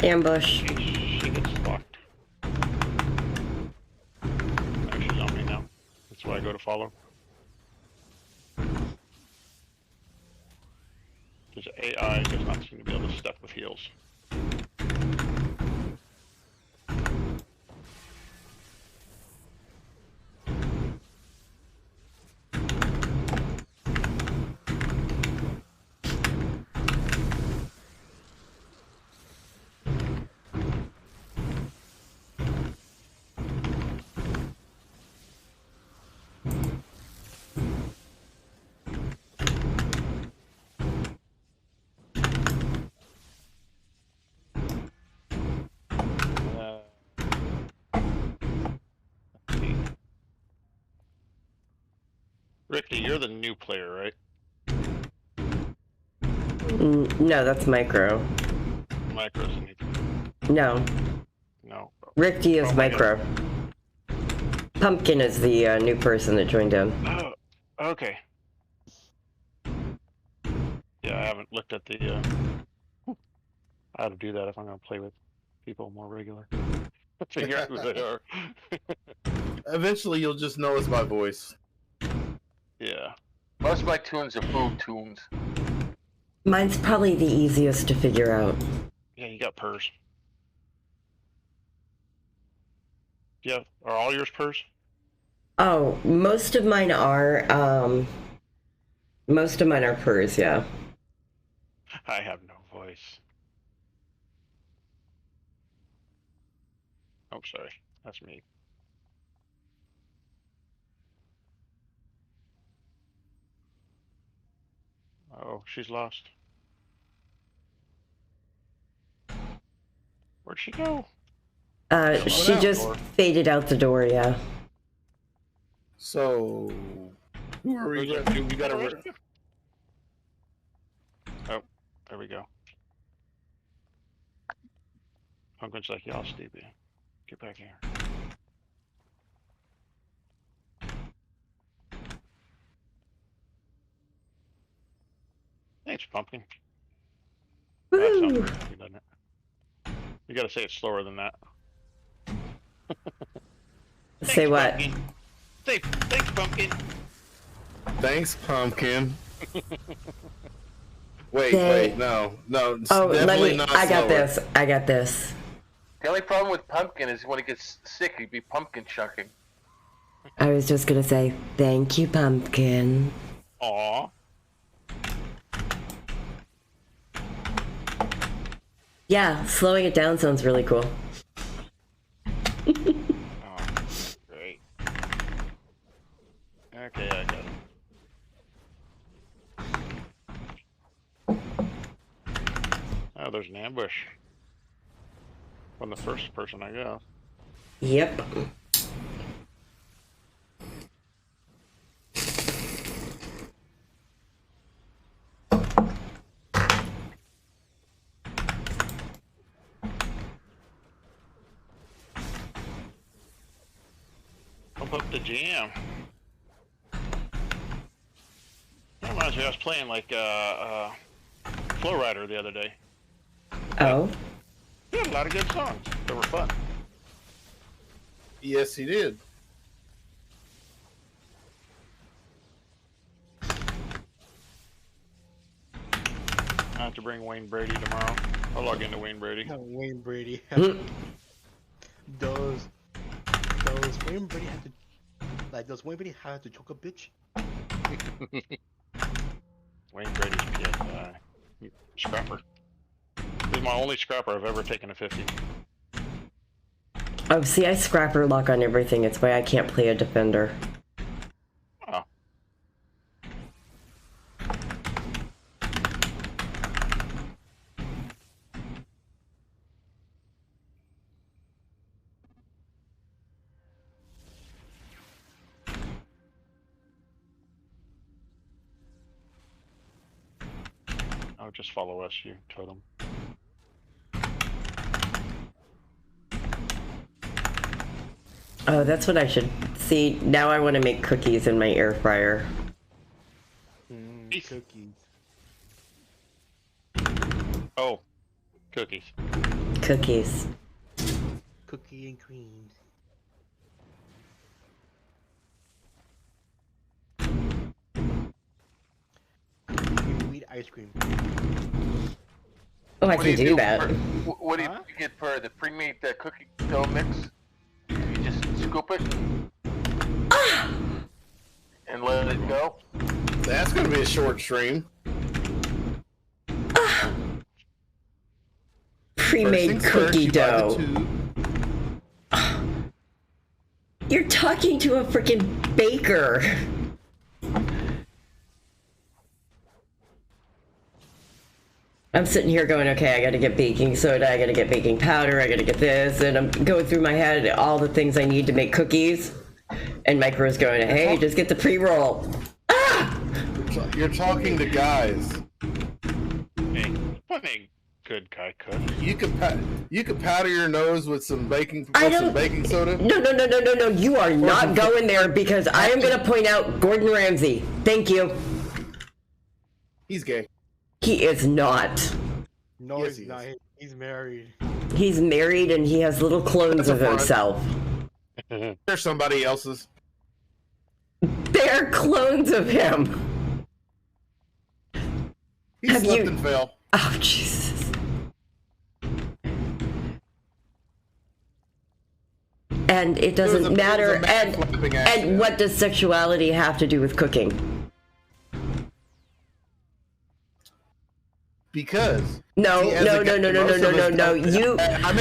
Ambush. She gets locked. Oh, she's on me now. That's why I go to follow. Because AI does not seem to be able to step with heels. Ricky, you're the new player, right? No, that's Micro. Micro's the new. No, No. Ricky is Oh, Micro. Pumpkin is the new person that joined in. Oh, okay. Yeah, I haven't looked at the. How to do that if I'm gonna play with people more regular. Figure out who they are. Eventually, you'll just know us by voice. Yeah. Most of my tunes are food tunes. Mine's probably the easiest to figure out. Yeah, you got purrs. Yeah, are all yours purrs? Oh, most of mine are purrs, yeah. I have no voice. Oh, sorry. That's me. Oh, she's lost. Where'd she go? She out. just faded out the door, yeah. So, who are we? Do we gotta? Oh, there we go. Pumpkin's like, y'all stupid. Get back here. Thanks, Pumpkin. That sounds Woo! weird, doesn't it? You gotta say it slower than that. Say what? Pumpkin. Say, thanks, Pumpkin. Thanks, Pumpkin. Wait, They- no, it's Oh, let definitely me. not I got slower. this. I got this. The only problem with Pumpkin is when he gets sick, he'd be pumpkin chunking. I was just gonna say thank you, Pumpkin. Aw. Yeah, slowing it down sounds really cool. Oh, great. Okay, I got it. Oh, there's an ambush. From the first person, I guess. Yep. Pump up the jam. That reminds me, I was playing like Flow Rider the other day. Oh. He had a lot of good songs. They were fun. Yes, he did. I have to bring Wayne Brady tomorrow. I'll log into Wayne Brady. Wayne Brady. Hmm. Does Wayne Brady have to does Wayne Brady have to choke a bitch? Wayne Brady's a good scrapper. He's my only scrapper I've ever taken a 50. Oh, see, I scrapper lock on everything. It's why I can't play a defender. Oh. Oh, just follow us, you totem. Oh, that's what I should see. Now I want to make cookies in my air fryer. Cookies. Oh, cookies. Cookies. Cookie and cream. Wheat ice cream. Oh, I What can do that. What do you Huh? get for the pre-made cookie dough mix? You just scoop it and let it go. That's gonna be a short stream. Pre-made First things first, cookie you buy the dough. tube. You're talking to a freaking baker. I'm sitting here going, okay, I gotta get baking soda, I gotta get baking powder, I gotta get this, and I'm going through my head all the things I need to make cookies. And Micro's going, hey, just get the pre-roll. You're talking to guys. Hey, what a good guy could. You could powder your nose with some baking soda. No. You are not going there because I am going to point out Gordon Ramsay. Thank you. He's gay. He is not. No, Yes, he's he not. is. He's married. He's married and he has little clones That's a of front. himself. There's somebody else's. They're clones of him. He Have slipped you- and fell. Oh, Jesus. And it doesn't matter. And what does sexuality have to do with cooking? Because No. See, as a guy, most of us don't- You. I'm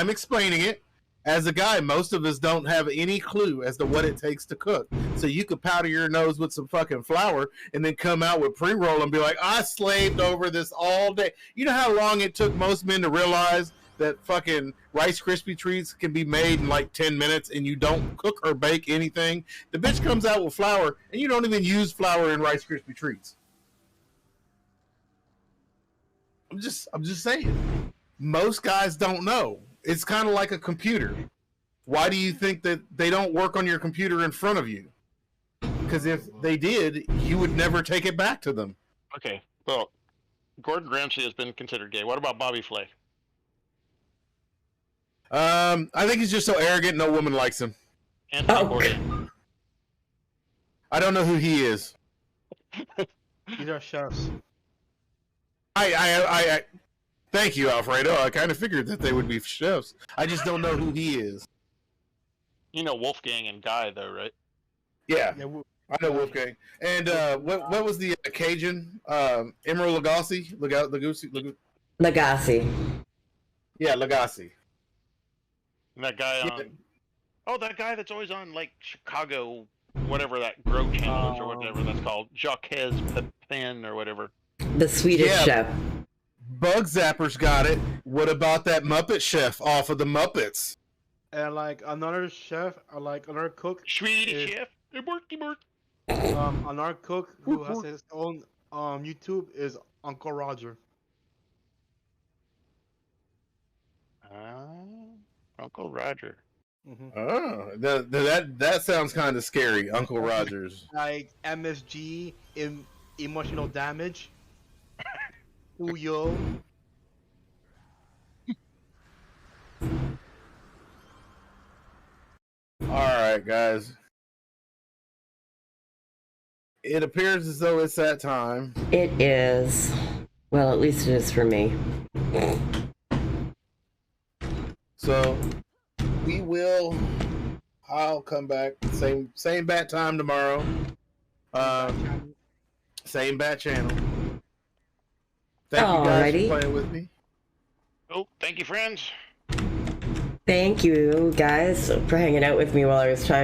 explaining it. As a guy, most of us don't have any clue as to what it takes to cook. So you could powder your nose with some fucking flour and then come out with pre-roll and be like, I slaved over this all day. You know how long it took most men to realize that fucking Rice Krispie treats can be made in like 10 minutes and you don't cook or bake anything? The bitch comes out with flour and you don't even use flour in Rice Krispie treats. I'm just saying. Most guys don't know. It's kind of like a computer. Why do you think that they don't work on your computer in front of you? Because if they did, you would never take it back to them. Okay, well, Gordon Ramsay has been considered gay. What about Bobby Flay? I think he's just so arrogant, no woman likes him. Anthony Oh. Bourdain. I don't know who he is. These are chefs. I thank you, Alfredo. I kind of figured that they would be chefs. I just don't know who he is. You know Wolfgang and Guy, though, right? Yeah, Yeah, I know Wolfgang. And what was the Cajun? Emeril Lagasse? Lagasse. Yeah, Lagasse. And that guy Yeah. that guy that's always on, like, Chicago, whatever that Grow channel is, or whatever that's called. Jacques Pepin, or whatever. The Swedish Yeah. chef. Bug Zapper's got it. What about that Muppet Chef off of the Muppets? and like another chef, or like another cook, Swedish Yeah. chef. Borky bork. another cook who has his own YouTube is Uncle Roger. Uncle Roger. Hmm Oh, that sounds kind of scary, Uncle Rogers. Like MSG, emotional damage. Uyo. All right, guys. It appears as though it's that time. It is. Well, at least it is for me. So we will. I'll come back. Same bat time tomorrow. Same bat channel. Thank you guys Alrighty. for playing with me. Oh, thank you, friends. Thank you, guys, for hanging out with me while I was tired.